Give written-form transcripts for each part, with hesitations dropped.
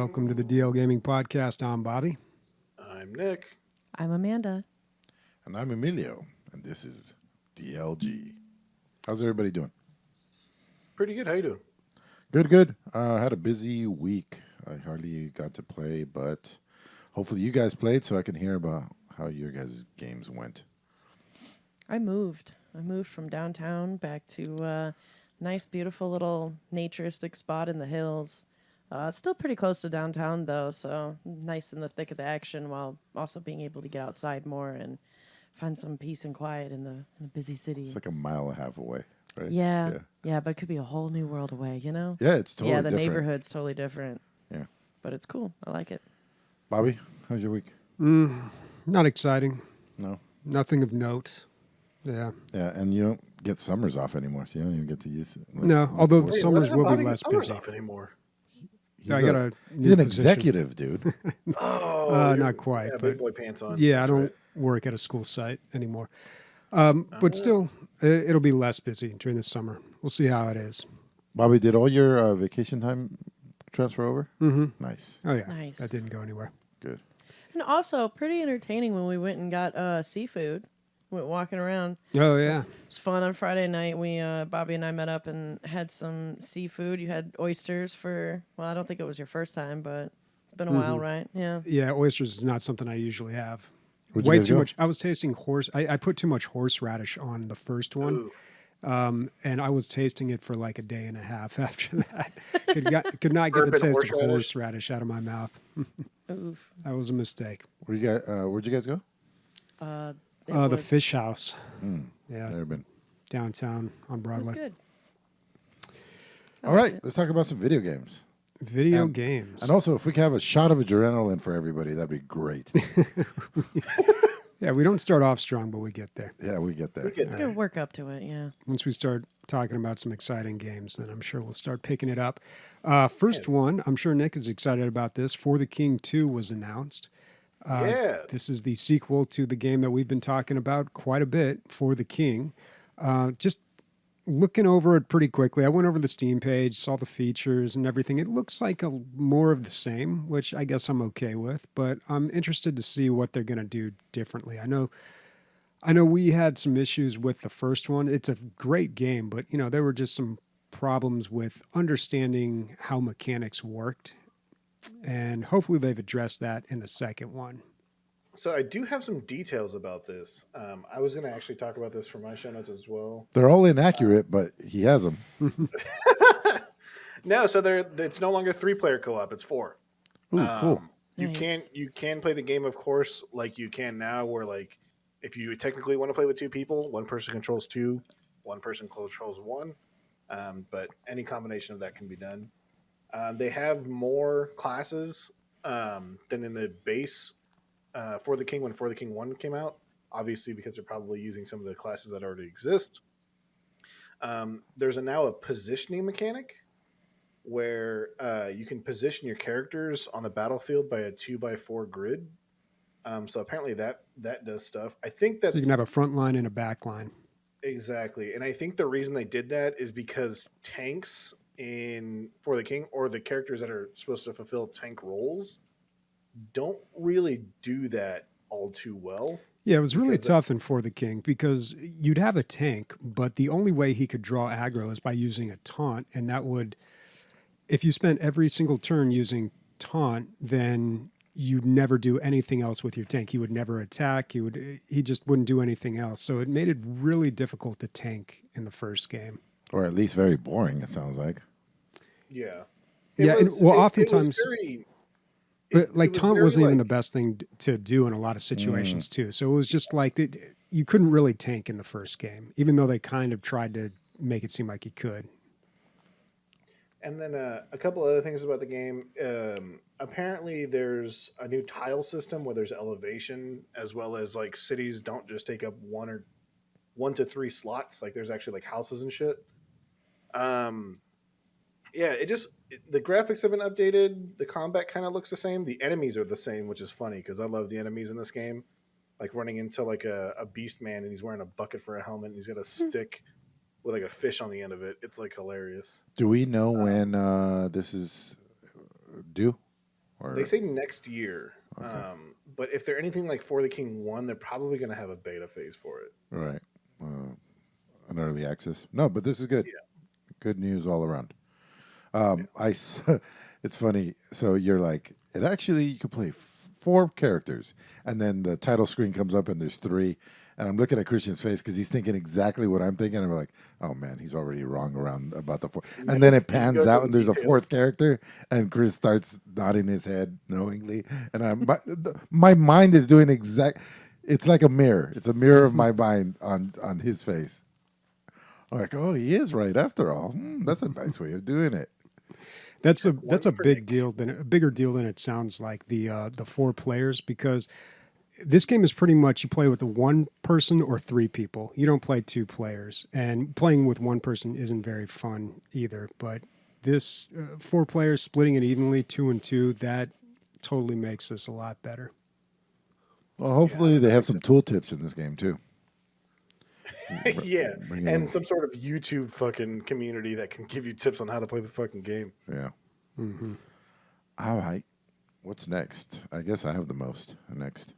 Welcome to the DL Gaming Podcast. I'm Bobby. I'm Nick. I'm Amanda. And I'm Emilio. And this is DLG. How's everybody doing? Pretty good. How you doing? Good. Had a busy week. I hardly got to play, but hopefully you guys played so I can hear about how your guys' games went. I moved from downtown back to a nice, beautiful little naturistic spot in the hills. Still pretty close to downtown, though, so nice in the thick of the action while also being able to get outside more and find some peace and quiet in the busy city. It's like a mile and a half away, right? Yeah, but it could be a whole new world away, you know? Yeah, it's totally different. Yeah, the neighborhood's totally different. Yeah. But it's cool. I like it. Bobby, how's your week? Not exciting. No? Nothing of note. Yeah. Yeah, and you don't get summers off anymore, so you don't even get to use it. No, although the Wait, summers what will about be getting less summers busy. off anymore? He's I got a he's new an position. executive, dude. Not quite. Yeah, but big boy pants on. yeah, I That's don't right. work at a school site anymore. But still, it'll be less busy during the summer. We'll see how it is. Bobby, did all your vacation time transfer over? Mm-hmm. Nice. Oh, yeah. Nice. That didn't go anywhere. Good. And also, pretty entertaining when we went and got seafood. Went walking around. Oh, yeah. It was fun on Friday night. We Bobby and I met up and had some seafood. You had oysters for, well, I don't think it was your first time, but it's been a while, right? Yeah. Yeah, oysters is not something I usually have. Where'd you Way guys too go? much. I was tasting I put too much horseradish on the first one. Ooh. And I was tasting it for like a day and a half after that. Could not get the Bourbon taste of horseradish? horseradish out of my mouth. Oof. That was a mistake. Where'd you guys go? The Fish House. Yeah, Never been. downtown on It was Broadway. good. All right, let's talk about some video games. Video And- games. And also, if we could have a shot of adrenaline for everybody, that'd be great. Yeah, we don't start off strong, but we get there. Yeah, we get there. We get We there. could work up to it, yeah. Once we start talking about some exciting games, then I'm sure we'll start picking it up. First one, I'm sure Nick is excited about this. For the King 2 was announced. Yeah. This is the sequel to the game that we've been talking about quite a bit, For the King. Just looking over it pretty quickly, I went over the Steam page, saw the features and everything. It looks like more of the same, which I guess I'm okay with, but I'm interested to see what they're going to do differently. I know we had some issues with the first one. It's a great game, but there were just some problems with understanding how mechanics worked. And hopefully they've addressed that in the second one. So I do have some details about this. I was going to actually talk about this for my show notes as well. They're all inaccurate, but he has them. No, so it's no longer 3-player co-op. It's 4. Ooh, cool. You Nice. can play the game, of course, like you can now, where like if you technically want to play with 2 people, one person controls 2, one person controls 1. But any combination of that can be done. They have more classes than in the base For the King when For the King 1 came out. Obviously, because they're probably using some of the classes that already exist. There's now a positioning mechanic where you can position your characters on the battlefield by a 2x4 grid. So apparently that does stuff. I think that's So you can have a front line and a back line. exactly. And I think the reason they did that is because tanks in For the King, or the characters that are supposed to fulfill tank roles, don't really do that all too well. Yeah, it was really Because tough in For the King because you'd have a tank, but the only way he could draw aggro is by using a taunt. And that would, if you spent every single turn using taunt, then you'd never do anything else with your tank. He would never attack. He just wouldn't do anything else. So it made it really difficult to tank in the first game. Or at least very boring, it sounds like. Yeah. Yeah, and, well, oftentimes- But like was taunt very, wasn't even like- the best thing to do in a lot of situations too. So it was just like you couldn't really tank in the first game, even though they kind of tried to make it seem like you could. And then a couple other things about the game. Apparently, there's a new tile system where there's elevation, as well as like cities don't just take up 1 to 3 slots. Like there's actually like houses and shit. Yeah, the graphics have been updated. The combat kind of looks the same. The enemies are the same, which is funny because I love the enemies in this game. Like running into like a beast man and he's wearing a bucket for a helmet and he's got a stick with like a fish on the end of it. It's like hilarious. Do we know when this is due? Or They say next year. But if they're anything like For the King 1, they're probably going to have a beta phase for it. right, an early access. No, but this is good. Yeah. Good news all around. It's funny. So you're like, it actually you can play 4 characters, and then the title screen comes up and there's 3. And I'm looking at Christian's face because he's thinking exactly what I'm thinking. And I'm like, oh man, he's already wrong around about the 4. And then it pans out and there's a 4th character, and Chris starts nodding his head knowingly. And my mind is doing it's like a mirror. It's a mirror of my mind on his face. I'm like, oh, he is right after all. That's a nice way of doing it. That's a big deal, a bigger deal than it sounds like, the 4 players, because this game is pretty much you play with the 1 person or 3 people. You don't play 2 players, and playing with 1 person isn't very fun either. But this 4 players splitting it evenly, 2 and 2, that totally makes this a lot better. Well, hopefully they have some tooltips in this game too. Yeah, and some sort of YouTube fucking community that can give you tips on how to play the fucking game. Yeah. All right. What's next? I guess I have the most next.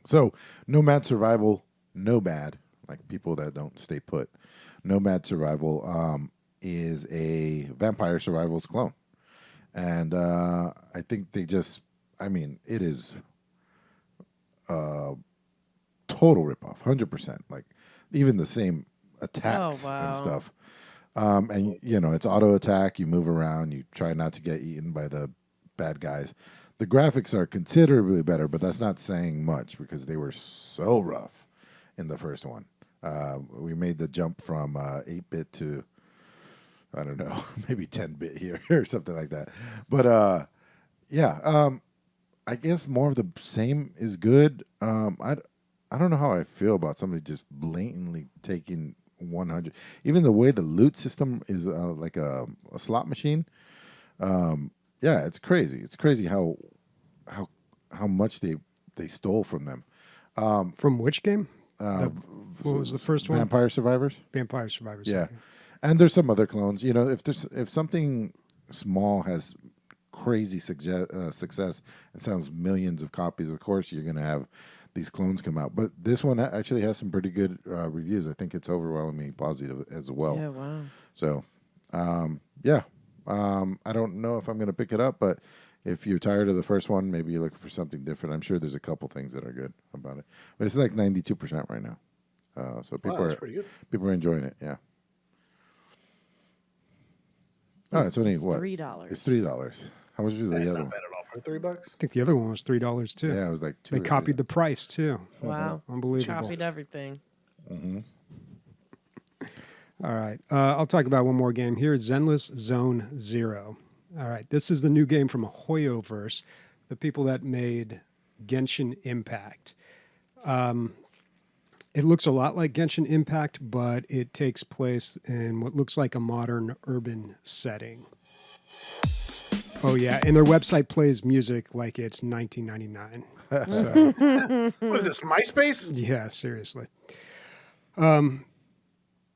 So Nomad Survival, Nomad, like people that don't stay put. Nomad Survival is a Vampire Survivals clone. And I think it is total ripoff, 100%. Like even the same attacks and stuff. And it's auto attack. You move around. You try not to get eaten by the bad guys. The graphics are considerably better, but that's not saying much because they were so rough in the first one. We made the jump from 8-bit to, I don't know, maybe 10-bit here or something like that. But I guess more of the same is good. I don't know how I feel about somebody just blatantly taking 100. Even the way the loot system is like a slot machine. Yeah, it's crazy. It's crazy how much they stole from them. From which game? What was the first one? Vampire Survivors. Vampire Survivors. Yeah, and there's some other clones. If something small has crazy success and sells millions of copies, of course you're going to have these clones come out. But this one actually has some pretty good reviews. I think it's overwhelmingly positive as well. Yeah, wow. So, I don't know if I'm going to pick it up, but if you're tired of the first one, maybe you're looking for something different. I'm sure there's a couple things that are good about it. But it's like 92% right now. So That's pretty good. People are enjoying it, yeah. Oh, it's only It's what? $3. It's $3. How much was the That's other not one? bad at all. For $3? I think the other one was $3 too. Yeah, it was like They $2. copied the price too. Wow. Unbelievable. Copied everything. All right. I'll talk about one more game here. Zenless Zone Zero. All right. This is the new game from Hoyoverse, the people that made Genshin Impact. It looks a lot like Genshin Impact, but it takes place in what looks like a modern urban setting. Oh, yeah. And their website plays music like it's 1999. So, What is this, MySpace? yeah, seriously.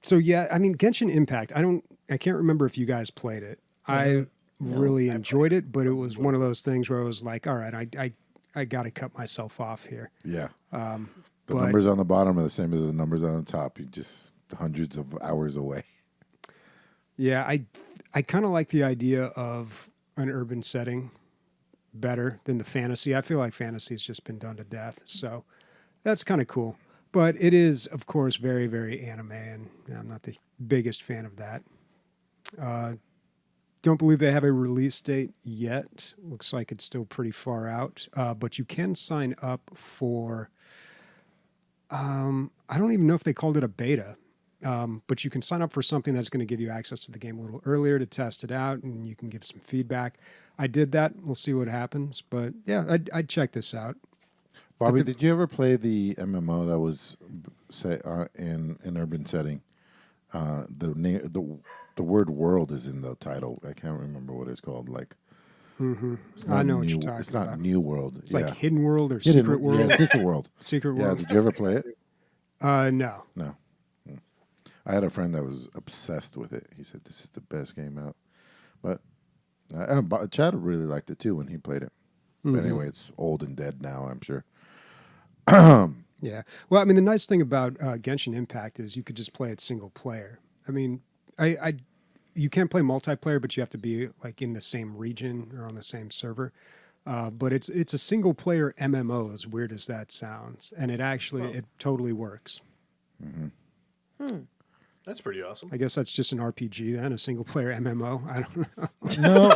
So yeah, I mean Genshin Impact. I can't remember if you guys played it. I really enjoyed it, but it was one of those things where I was like, all right, I got to cut myself off here. Yeah. The but- numbers on the bottom are the same as the numbers on the top. You're just hundreds of hours away. Yeah, I kind of like the idea of an urban setting better than the fantasy. I feel like fantasy has just been done to death, so that's kind of cool. But it is, of course, very, very anime, and I'm not the biggest fan of that. Don't believe they have a release date yet. Looks like it's still pretty far out. But you can sign up for, I don't even know if they called it a beta, but you can sign up for something that's going to give you access to the game a little earlier to test it out, and you can give some feedback. I did that. We'll see what happens. But yeah, I'd check this out. Bobby, did you ever play the MMO that was in an urban setting? The word "world" is in the title. I can't remember what it's called. Like, it's not I know what you're New- talking It's not about. New World. It's like Hidden World or Hidden- Secret World. Yeah, Secret World. Secret Yeah, World. did you ever play it? No. No. I had a friend that was obsessed with it. He said this is the best game out. But Chad really liked it too when he played it. But Mhm. anyway, it's old and dead now, I'm sure. Yeah. Well, I mean, the nice thing about Genshin Impact is you could just play it single player. I mean, you can't play multiplayer, but you have to be like in the same region or on the same server. But it's a single player MMO, as weird as that sounds, and it totally works. That's pretty awesome. I guess that's just an RPG then, a single player MMO. I don't know.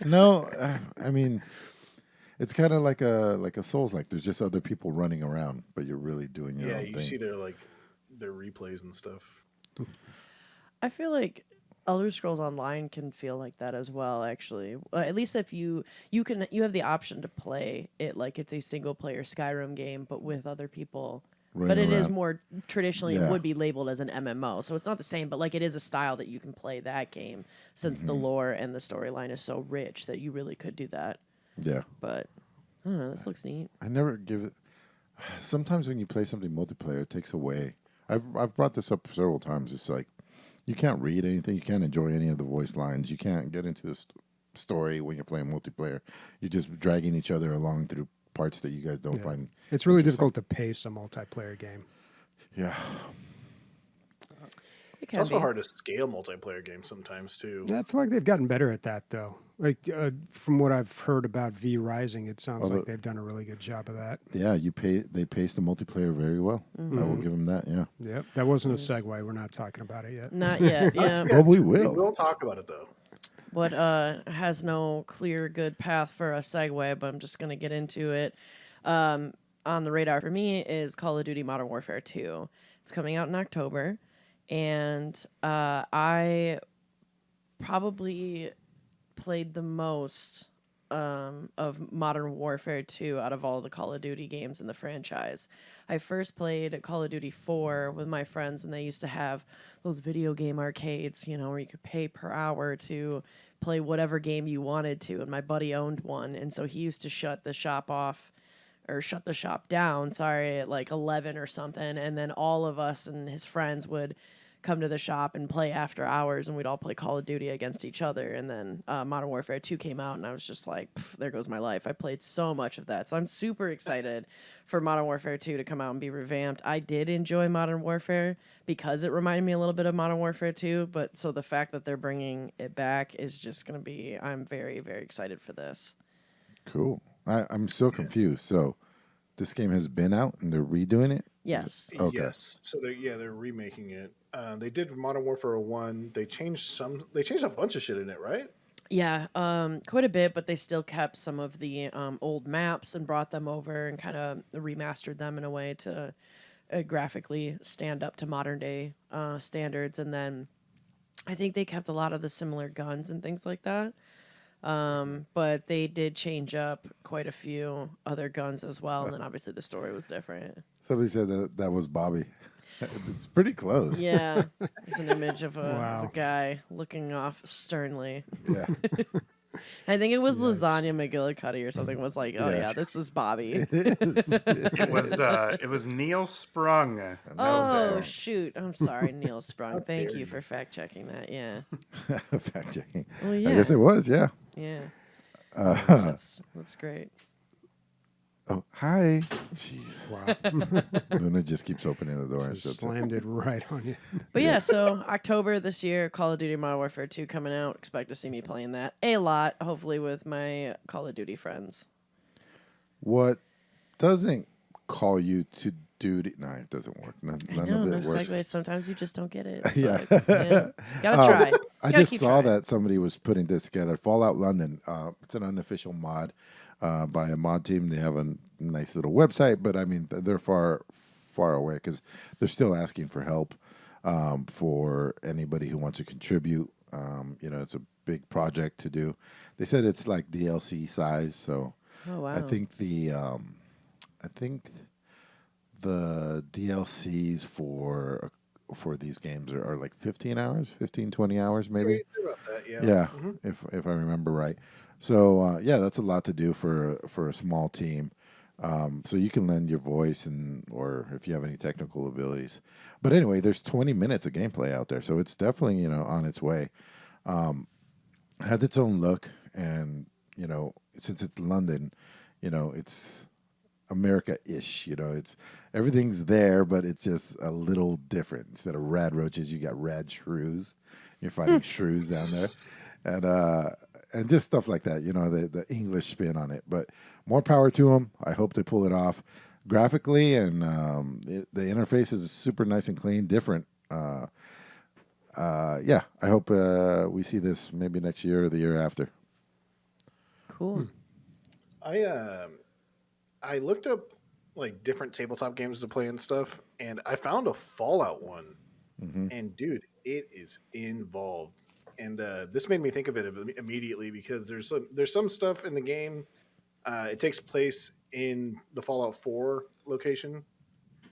No, I mean, it's kind of like a Souls. Like there's just other people running around, but you're really doing your Yeah, own you thing. see their replays and stuff. I feel like Elder Scrolls Online can feel like that as well. Actually, at least if you have the option to play it like it's a single player Skyrim game, but with other people. But Running it is around. more traditionally Yeah. it would be labeled as an MMO, so it's not the same. But like it is a style that you can play that game since the lore and the storyline is so rich that you really could do that. Yeah, But I don't know. This looks neat. I never give it. Sometimes when you play something multiplayer, it takes away. I've brought this up several times. It's like you can't read anything, you can't enjoy any of the voice lines, you can't get into the story when you're playing multiplayer. You're just dragging each other along through parts that you guys don't Yeah. find. It's really difficult to pace a multiplayer game. Yeah, It It's can also be. hard to scale multiplayer games sometimes too. I feel like they've gotten better at that, though. Like from what I've heard about V Rising, it sounds like they've done a really good job of that. yeah. They pace the multiplayer very well. I will give them that. Yeah. Yep, that wasn't a segue. We're not talking about it yet. Not yet. Yeah. Well, we We will. will talk about it though. What has no clear good path for a segue, but I'm just gonna get into it. On the radar for me is Call of Duty Modern Warfare 2. It's coming out in October, and I probably played the most of Modern Warfare 2 out of all the Call of Duty games in the franchise. I first played Call of Duty 4 with my friends when they used to have those video game arcades, where you could pay per hour to play whatever game you wanted to. And my buddy owned one, and so he used to shut the shop down, at like 11 or something. And then all of us and his friends would come to the shop and play after hours, and we'd all play Call of Duty against each other. And then Modern Warfare 2 came out, and I was just like, there goes my life. I played so much of that. So I'm super excited for Modern Warfare 2 to come out and be revamped. I did enjoy Modern Warfare because it reminded me a little bit of Modern Warfare 2, but so the fact that they're bringing it back is just going to be, I'm very, very excited for this. Cool. I'm so confused. So this game has been out and they're redoing it? Yes. Okay. Yes. So they're remaking it. They did Modern Warfare 1. They changed a bunch of shit in it, right? Yeah, quite a bit, but they still kept some of the old maps and brought them over and kind of remastered them in a way to graphically stand up to modern day standards. And then I think they kept a lot of the similar guns and things like that. But they did change up quite a few other guns as well. And then obviously the story was different. Somebody said that was Bobby. It's pretty close. Yeah, it's an image of Wow. a guy looking off sternly. Yeah. I think it was Lasagna McGillicuddy or something was like, oh yeah, this is Bobby. It was Neil Sprung. Oh shoot! I'm sorry, Neil Sprung. Thank dare you you. for fact checking that. Yeah, Fact checking. well, yeah, I guess it was, yeah. yeah. That's great. Oh, hi. Jeez. Wow, Luna just keeps opening the door and just shuts it. slammed it right on you. But yeah, so October this year, Call of Duty Modern Warfare 2 coming out. Expect to see me playing that a lot, hopefully with my Call of Duty friends. What doesn't call you to duty? No, it doesn't work. None I know, of no it works. segue. Sometimes you just don't get it. So Yeah. Gotta try. I Gotta just keep saw trying. that somebody was putting this together. Fallout London. It's an unofficial mod by a mod team. They have a nice little website, but I mean they're far away because they're still asking for help for anybody who wants to contribute. It's a big project to do. They said it's like DLC size, so Oh wow. I think the DLCs for these games are like 15 hours, 20 hours maybe. About that, yeah. Yeah, if I remember right. So that's a lot to do for a small team. So you can lend your voice or if you have any technical abilities. But anyway, there's 20 minutes of gameplay out there, so it's definitely on its way. has its own look, and since it's London, it's America-ish. It's everything's there, but it's just a little different. Instead of rad roaches, you got rad shrews. You're fighting shrews down there, and just stuff like that. The English spin on it. But more power to them. I hope they pull it off graphically, and the interface is super nice and clean, different. I hope we see this maybe next year or the year after. Cool. I looked up like different tabletop games to play and stuff, and I found a Fallout one. And dude, it is involved. And this made me think of it immediately because there's some stuff in the game. It takes place in the Fallout 4 location,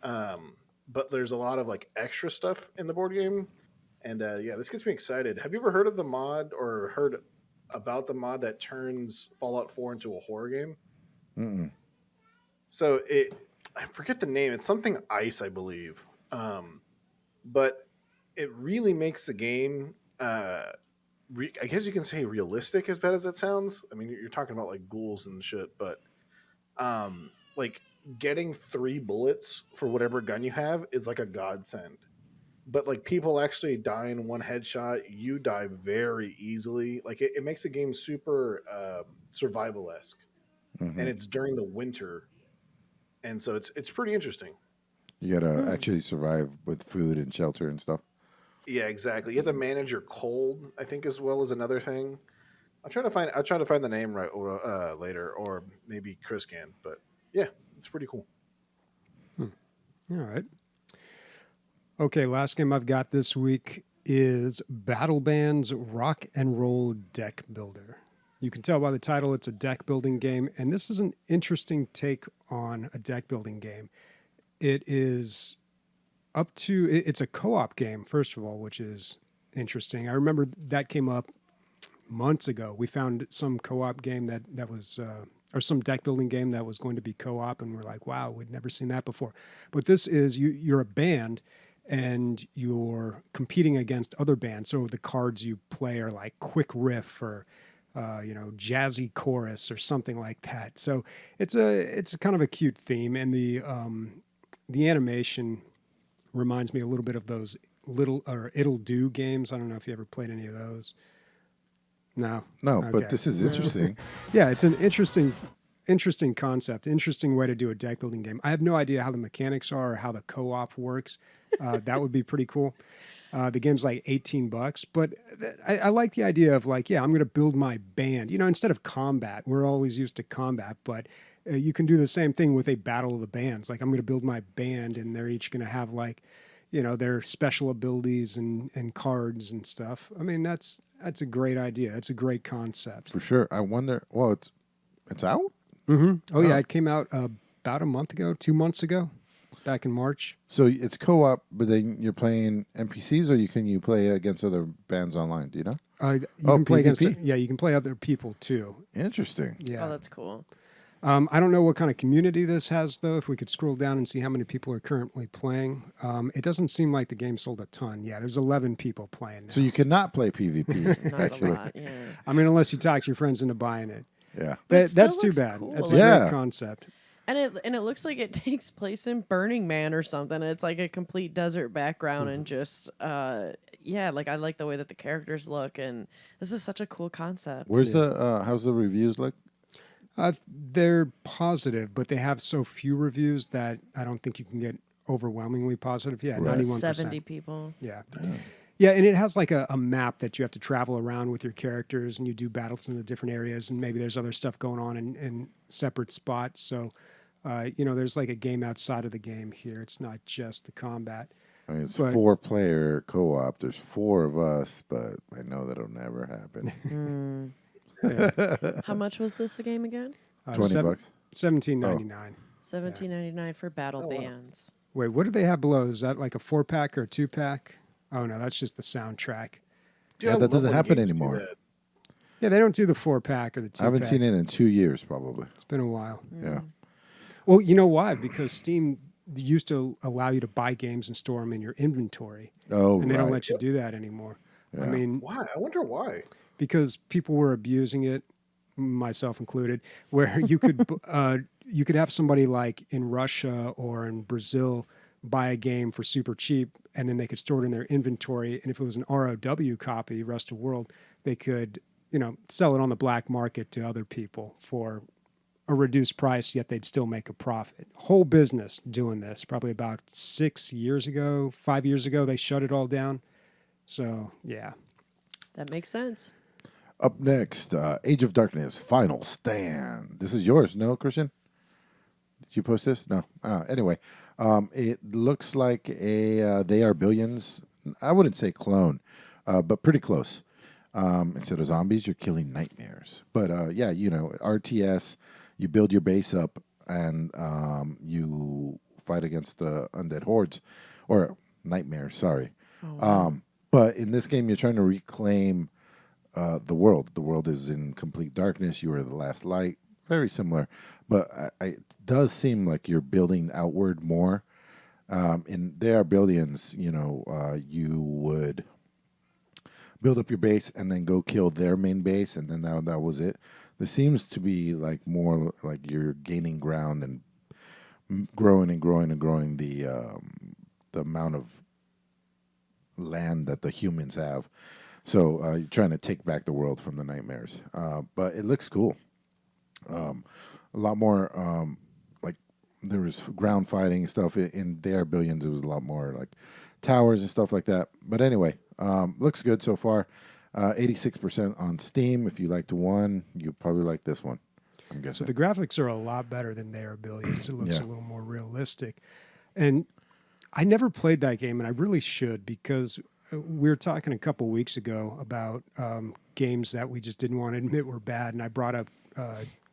but there's a lot of like extra stuff in the board game. And this gets me excited. Have you ever heard of the mod or heard about the mod that turns Fallout 4 into a horror game? Mm-mm. So I forget the name. It's something Ice, I believe. But it really makes the game, I guess you can say realistic, as bad as that sounds. I mean, you're talking about like ghouls and shit, but like getting 3 bullets for whatever gun you have is like a godsend. But like people actually die in one headshot. You die very easily. Like it makes the game super survival-esque. And it's during the winter. And so it's pretty interesting. You gotta actually survive with food and shelter and stuff. Yeah, exactly. You have to manage your cold, I think, as well as another thing. I'll try to find the name right later, or maybe Chris can. But yeah, it's pretty cool. All right. Okay, last game I've got this week is Battle Band's Rock and Roll Deck Builder. You can tell by the title it's a deck building game, and this is an interesting take on a deck building game. It is it's a co-op game, first of all, which is interesting. I remember that came up months ago. We found some co-op game that was, or some deck building game that was going to be co-op, and we're like, wow, we'd never seen that before. But this is, you're a band, and you're competing against other bands. So the cards you play are like Quick Riff or jazzy chorus or something like that. So it's kind of a cute theme, and the animation reminds me a little bit of those It'll Do games. I don't know if you ever played any of those. No, okay. But this is interesting. Yeah, it's an interesting concept, interesting way to do a deck building game. I have no idea how the mechanics are or how the co-op works. That would be pretty cool. The game's like $18, but I like the idea of like, I'm going to build my band. Instead of combat, we're always used to combat, but you can do the same thing with a battle of the bands. Like I'm going to build my band, and they're each going to have like, their special abilities and cards and stuff. I mean, that's a great idea. It's a great concept. For sure. I wonder. Well, it's out. Mm-hmm. Oh yeah, it came out about a month ago, 2 months ago. Back in March. So it's co-op, but then you're playing NPCs, or can you play against other bands online? Do you know? You can play PvP? against. You can play other people too. Interesting. Yeah. Oh, that's cool. I don't know what kind of community this has, though. If we could scroll down and see how many people are currently playing, it doesn't seem like the game sold a ton. Yeah, there's 11 people playing now. So you cannot play PvP. Not actually. a lot. Yeah. I mean, unless you talk your friends into buying it. Yeah. But it That's still too looks bad. cool. That's a Yeah. great concept. And it looks like it takes place in Burning Man or something. It's like a complete desert background and just like I like the way that the characters look, and this is such a cool concept. Where's how's the reviews like? They're positive, but they have so few reviews that I don't think you can get overwhelmingly positive. Yeah, Right. 91%. 70 people. Yeah. Yeah, and it has like a map that you have to travel around with your characters, and you do battles in the different areas, and maybe there's other stuff going on in separate spots. So, there's like a game outside of the game here. It's not just the combat. I mean, it's But- 4-player co-op. There's 4 of us, but I know that'll never happen. How much was this a game again? $20. $17.99. $17.99 for battle Oh, wow. bands. Wait, what do they have below? Is that like a 4-pack or a 2-pack? Oh no, that's just the soundtrack. Dude, Yeah, I that love doesn't when happen games do anymore. that. Yeah, they don't do the 4-pack or the 2-pack. I haven't seen it in 2 years, probably. It's been a while. Yeah. Well, you know why? Because Steam used to allow you to buy games and store them in your inventory. Oh, And they don't right. let you do that anymore. I Yeah. mean, Why? I wonder why. because people were abusing it, myself included, where you could have somebody like in Russia or in Brazil buy a game for super cheap, and then they could store it in their inventory. And if it was an ROW copy, rest of world, they could, sell it on the black market to other people for a reduced price, yet they'd still make a profit. Whole business doing this. Probably about 5 years ago, they shut it all down. So yeah. That makes sense. Up next, Age of Darkness Final Stand. This is yours, no, Christian? Did you post this? No. Anyway, it looks like a They Are Billions. I wouldn't say clone, but pretty close. Instead of zombies, you're killing nightmares. But yeah, RTS, you build your base up and you fight against the undead hordes or nightmares, sorry. But in this game, you're trying to reclaim the world. The world is in complete darkness. You are the last light. Very similar. But it does seem like you're building outward more. In They Are Billions, you would build up your base and then go kill their main base, and then that was it. This seems to be like more like you're gaining ground and growing and growing and growing the amount of land that the humans have. So you're trying to take back the world from the nightmares. But it looks cool. A lot more like there was ground fighting and stuff. In They Are Billions, it was a lot more like towers and stuff like that. But anyway, looks good so far. 86% on Steam. If you liked one, you probably like this one, I'm So guessing. the graphics are a lot better than They Are Billions. It looks Yeah. a little more realistic. And I never played that game, and I really should, because we were talking a couple weeks ago about games that we just didn't want to admit were bad, and I brought up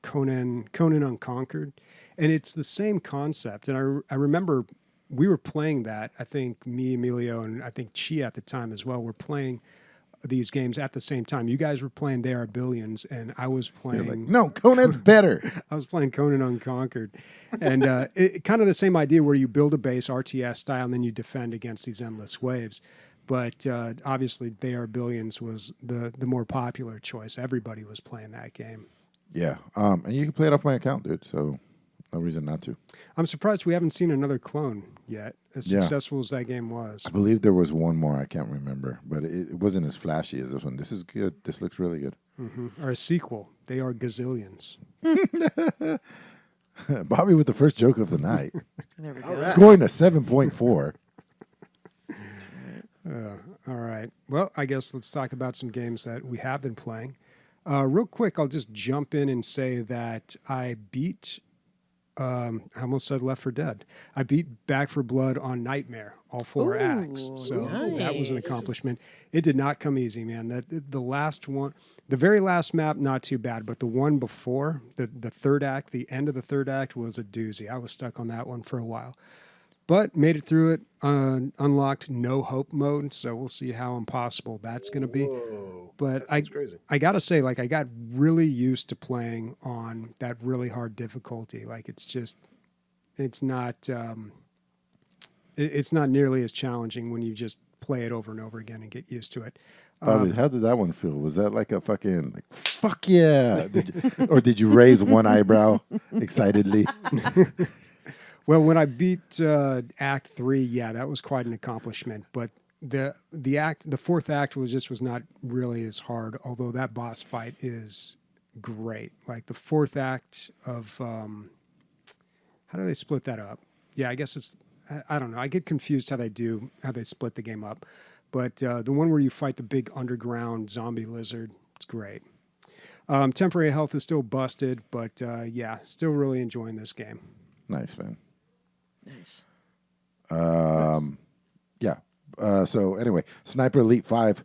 Conan Unconquered, and it's the same concept. And I remember we were playing that. I think me, Emilio, and I think Chi at the time as well were playing these games at the same time. You guys were playing They Are Billions, and I was You're playing. like, no, Conan's better. I was playing Conan Unconquered, and it kind of the same idea where you build a base RTS style, and then you defend against these endless waves. But obviously, They Are Billions was the more popular choice. Everybody was playing that game. Yeah. And you can play it off my account, dude. So no reason not to. I'm surprised we haven't seen another clone yet, as Yeah. successful as that game was. I believe there was one more. I can't remember, but it wasn't as flashy as this one. This is good. This looks really good. Or a sequel. They Are Gazillions. Bobby with the first joke of the night, There we All go. right. scoring a 7.4. All right. Well, I guess let's talk about some games that we have been playing. Real quick, I'll just jump in and say that I beat, I almost said Left 4 Dead. I beat Back 4 Blood on Nightmare, all 4 acts. Ooh, So that was an nice. accomplishment. It did not come easy, man. The last one, the very last map, not too bad, but the one before, the third act, the end of the third act was a doozy. I was stuck on that one for a while. But made it through it, unlocked no hope mode, so we'll see how impossible that's going to be. Whoa. But That sounds crazy. I got to say, like, I got really used to playing on that really hard difficulty. Like, it's not nearly as challenging when you just play it over and over again and get used to it. Bobby, how did that one feel? Was that like a fucking, like, fuck yeah? Or did you raise one eyebrow excitedly? Well, when I beat Act 3, yeah, that was quite an accomplishment. But the fourth act was not really as hard. Although that boss fight is great. Like the fourth act of how do they split that up? Yeah, I guess it's I don't know. I get confused how they split the game up. But the one where you fight the big underground zombie lizard, it's great. Temporary health is still busted, but yeah, still really enjoying this game. Nice, man. Nice. Yeah. So anyway, Sniper Elite 5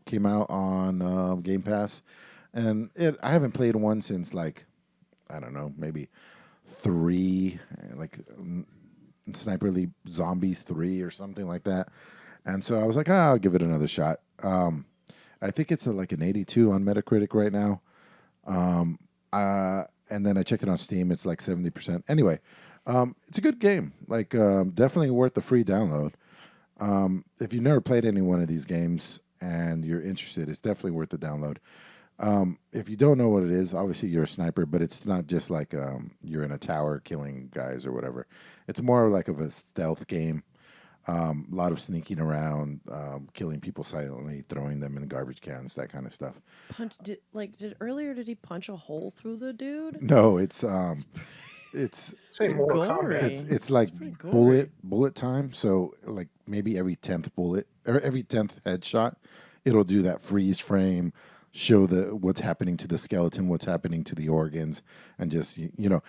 came out on Game Pass, and I haven't played one since like, I don't know, maybe 3, like Sniper Elite Zombies 3 or something like that. And so I was like, I'll give it another shot. I think it's like an 82 on Metacritic right now. And then I checked it on Steam. It's like 70%. Anyway, it's a good game. Like, definitely worth the free download. If you've never played any one of these games, and you're interested, it's definitely worth the download. If you don't know what it is, obviously you're a sniper, but it's not just like you're in a tower killing guys or whatever. It's more like of a stealth game. A lot of sneaking around, killing people silently, throwing them in garbage cans, that kind of stuff. Did he punch a hole through the dude? No, it's Say Mortal gory. Kombat. it's like pretty gory. bullet time. So like maybe every 10th bullet or every 10th headshot, it'll do that freeze frame, show what's happening to the skeleton, what's happening to the organs, and just and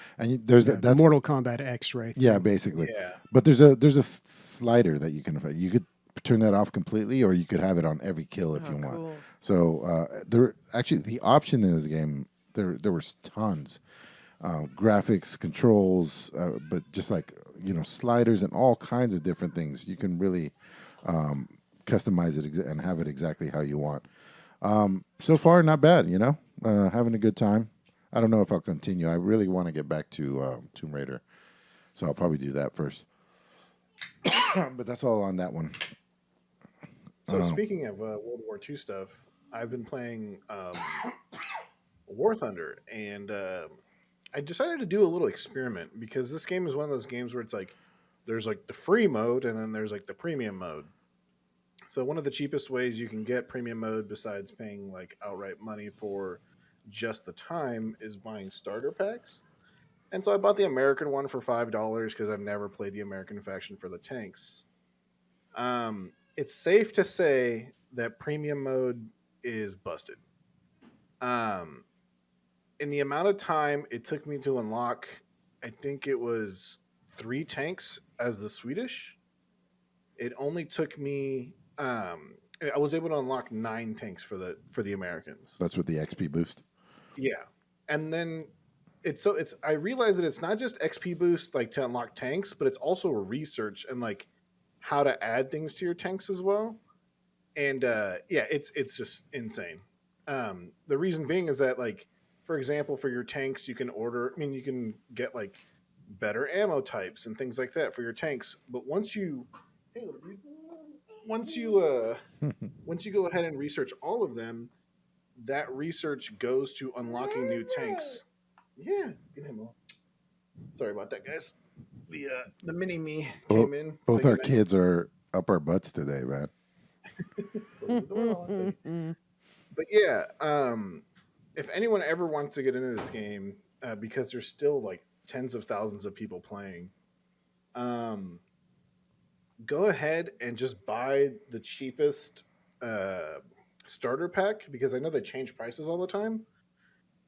there's The that's Mortal Kombat X-ray. yeah, basically. Yeah. But there's a slider that you could turn that off completely, or you could have it on every kill if you want. Cool. So there actually the option in this game there was tons. Graphics, controls, but just like sliders and all kinds of different things. You can really customize it and have it exactly how you want. So far, not bad. Having a good time. I don't know if I'll continue. I really want to get back to Tomb Raider, so I'll probably do that first. But that's all on that one. So speaking of World War II stuff, I've been playing War Thunder, and I decided to do a little experiment because this game is one of those games where it's like there's like the free mode and then there's like the premium mode. So one of the cheapest ways you can get premium mode besides paying like outright money for just the time is buying starter packs. And so I bought the American one for $5 because I've never played the American faction for the tanks. It's safe to say that premium mode is busted. In the amount of time it took me to unlock, I think it was 3 tanks as the Swedish. It only took me. I was able to unlock 9 tanks for the Americans. That's with the XP boost. Yeah, and then I realized that it's not just XP boost like to unlock tanks, but it's also research and like how to add things to your tanks as well. And it's just insane. The reason being is that like, for example, for your tanks, you can get like better ammo types and things like that for your tanks. But once you go ahead and research all of them, that research goes to unlocking new tanks. Yeah, get him on. Sorry about that, guys. The mini me came in. Both saying our that- kids are up our butts today, man. Close the door, I think. But yeah, if anyone ever wants to get into this game, because there's still like tens of thousands of people playing, go ahead and just buy the cheapest starter pack, because I know they change prices all the time,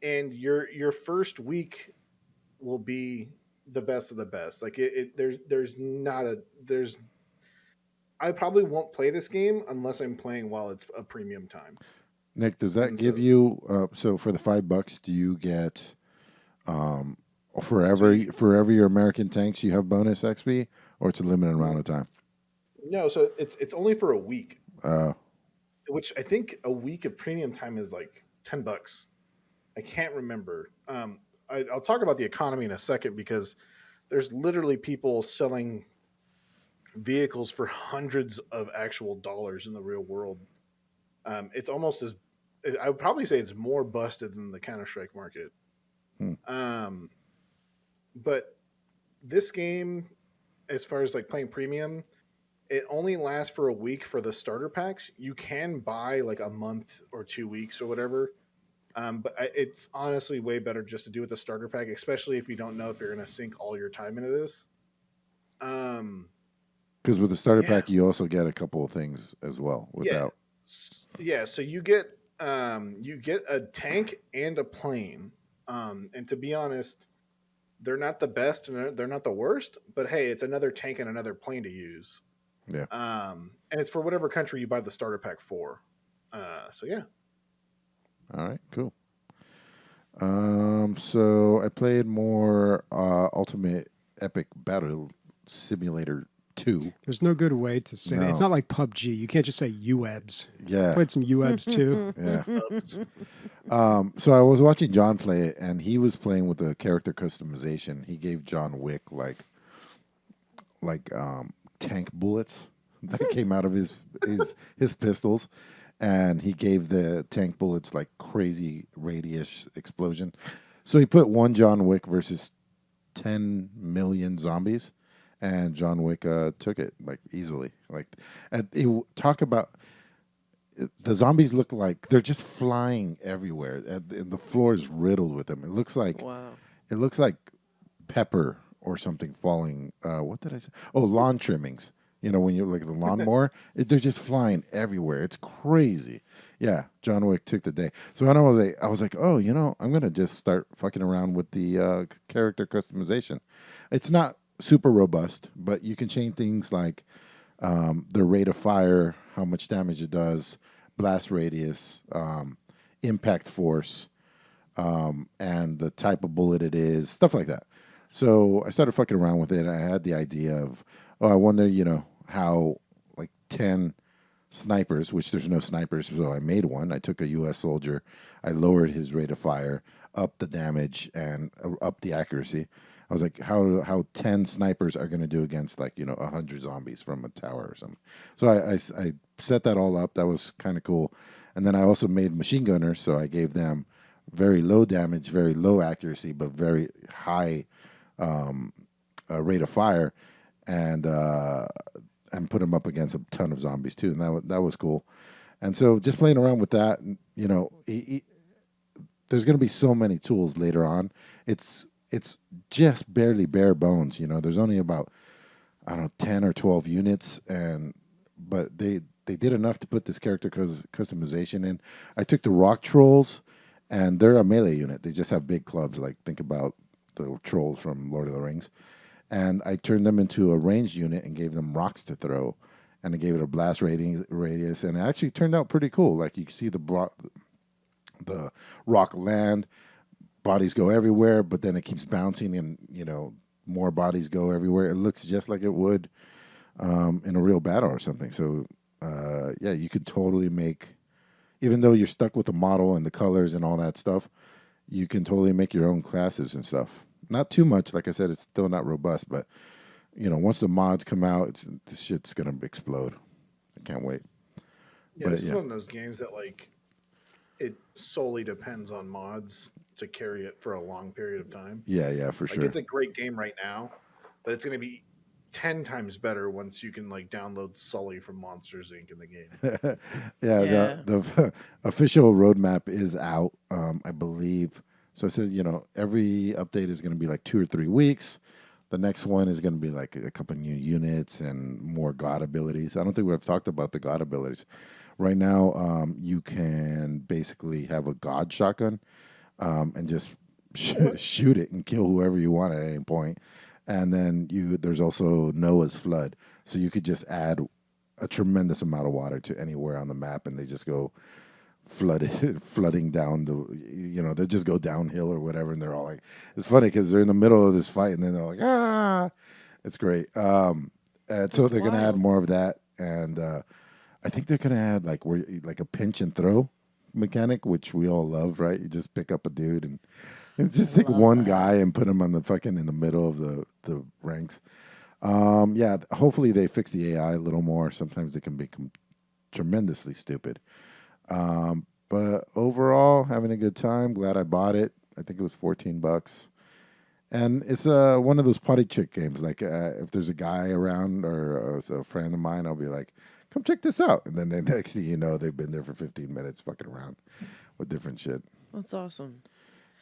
and your first week will be the best of the best. Like I probably won't play this game unless I'm playing while it's a premium time. Nick, does that And give so- you so for the $5, do you get forever your American tanks you have bonus XP, or it's a limited amount of time? No, so it's only for a week, which I think a week of premium time is like $10. I can't remember. I'll talk about the economy in a second, because there's literally people selling vehicles for hundreds of actual dollars in the real world. It's almost as I would probably say it's more busted than the Counter-Strike market. But this game, as far as like playing premium, it only lasts for a week for the starter packs. You can buy like a month or 2 weeks or whatever. But it's honestly way better just to do with the starter pack, especially if you don't know if you're going to sink all your time into this. Because with the starter pack, you also get a couple of things as well. Without, so you get a tank and a plane. And to be honest, they're not the best and they're not the worst. But hey, it's another tank and another plane to use. Yeah. And it's for whatever country you buy the starter pack for. So yeah. All right, cool. So I played more Ultimate Epic Battle Simulator 2. There's no good way to say that. It's not like PUBG. You can't just say UEBs. Yeah. Played some UEBs too. Yeah. So I was watching John play it, and he was playing with the character customization. He gave John Wick like tank bullets that came out of his pistols, and he gave the tank bullets like crazy radius explosion. So he put one John Wick versus 10 million zombies, and John Wick took it like easily. Like, and talk about the zombies look like they're just flying everywhere, and the floor is riddled with them. It looks like Wow. pepper or something falling. What did I say? Oh, lawn trimmings. You know, when you're like the lawnmower, they're just flying everywhere. It's crazy. Yeah, John Wick took the day. So I was like, oh, you know, I'm gonna just start fucking around with the character customization. It's not super robust, but you can change things like the rate of fire, how much damage it does, blast radius, impact force, and the type of bullet it is, stuff like that. So I started fucking around with it. And I had the idea of, oh, I wonder, you know, how like 10 snipers, which there's no snipers, so I made one. I took a U.S. soldier, I lowered his rate of fire, upped the damage, and upped the accuracy. I was like, how 10 snipers are going to do against like, you know, 100 zombies from a tower or something. So I set that all up. That was kind of cool. And then I also made machine gunners, so I gave them very low damage, very low accuracy, but very high rate of fire, and put them up against a ton of zombies too, and that was cool. And so just playing around with that, you know, there's going to be so many tools later on. It's just barely bare bones, you know. There's only about, I don't know, 10 or 12 units, but they did enough to put this character customization in. I took the rock trolls, and they're a melee unit. They just have big clubs, like think about the trolls from Lord of the Rings. And I turned them into a ranged unit and gave them rocks to throw, and I gave it a blast radius, and it actually turned out pretty cool. Like you can see the rock land, bodies go everywhere, but then it keeps bouncing, and you know, more bodies go everywhere. It looks just like it would in a real battle or something. So yeah, you could totally make, even though you're stuck with the model and the colors and all that stuff, you can totally make your own classes and stuff. Not too much, like I said, it's still not robust, but you know, once the mods come out, this shit's gonna explode. I can't wait. Yeah, But, this is one of those games that like it solely depends on mods to carry it for a long period of time. Yeah, for Like sure. it's a great game right now, but it's going to be 10 times better once you can like download Sully from Monsters Inc. in the game. Yeah. The official roadmap is out, I believe. So it says, you know, every update is going to be like 2 or 3 weeks. The next one is going to be like a couple new units and more god abilities. I don't think we've talked about the god abilities. Right now, you can basically have a god shotgun and just shoot it and kill whoever you want at any point. And then there's also Noah's flood, so you could just add a tremendous amount of water to anywhere on the map, and they just go flooding down they just go downhill or whatever, and they're all like, it's funny because they're in the middle of this fight, and then they're like, ah, it's great. And so they're gonna add more of that, and I think they're gonna add like a pinch and throw mechanic, which we all love, right? You just pick up a dude and just take one guy and put him on the fucking in the middle of the ranks. Yeah, hopefully they fix the AI a little more. Sometimes they can become tremendously stupid. But overall, having a good time. Glad I bought it. I think it was $14. And it's one of those potty trick games. Like if there's a guy around or a friend of mine, I'll be like, come check this out. And then the next thing you know, they've been there for 15 minutes fucking around with different shit. That's awesome.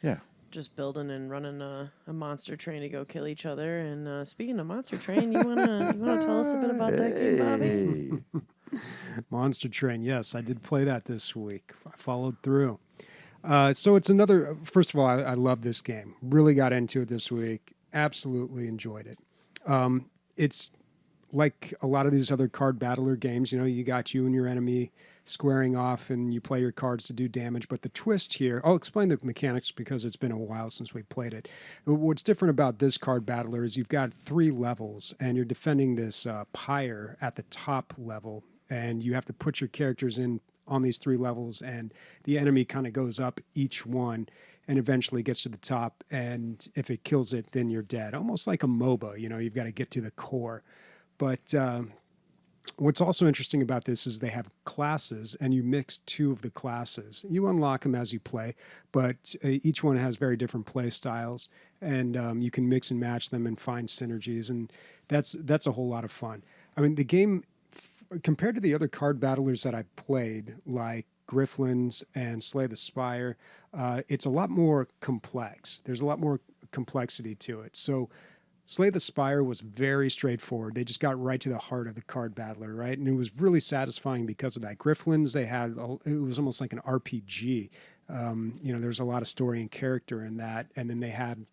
Yeah. Just building and running a monster train to go kill each other. And speaking of monster train, you wanna tell us a bit about that game, Bobby? Monster Train, yes, I did play that this week. I followed through. So it's another, first of all, I love this game. Really got into it this week. Absolutely enjoyed it. It's like a lot of these other card battler games, you know, you got you and your enemy squaring off and you play your cards to do damage. But the twist here, I'll explain the mechanics because it's been a while since we played it. What's different about this card battler is you've got 3 levels and you're defending this pyre at the top level. And you have to put your characters in on these 3 levels, and the enemy kind of goes up each one and eventually gets to the top. And if it kills it, then you're dead. Almost like a MOBA, you know, you've got to get to the core. But What's also interesting about this is they have classes, and you mix two of the classes. You unlock them as you play, but each one has very different play styles, and you can mix and match them and find synergies, and that's a whole lot of fun. I mean, the game, compared to the other card battlers that I've played, like Grifflins and Slay the Spire, it's a lot more complex. There's a lot more complexity to it. So Slay the Spire was very straightforward. They just got right to the heart of the card battler, right? And it was really satisfying because of that. Grifflins, it was almost like an RPG. There's a lot of story and character in that. And then they had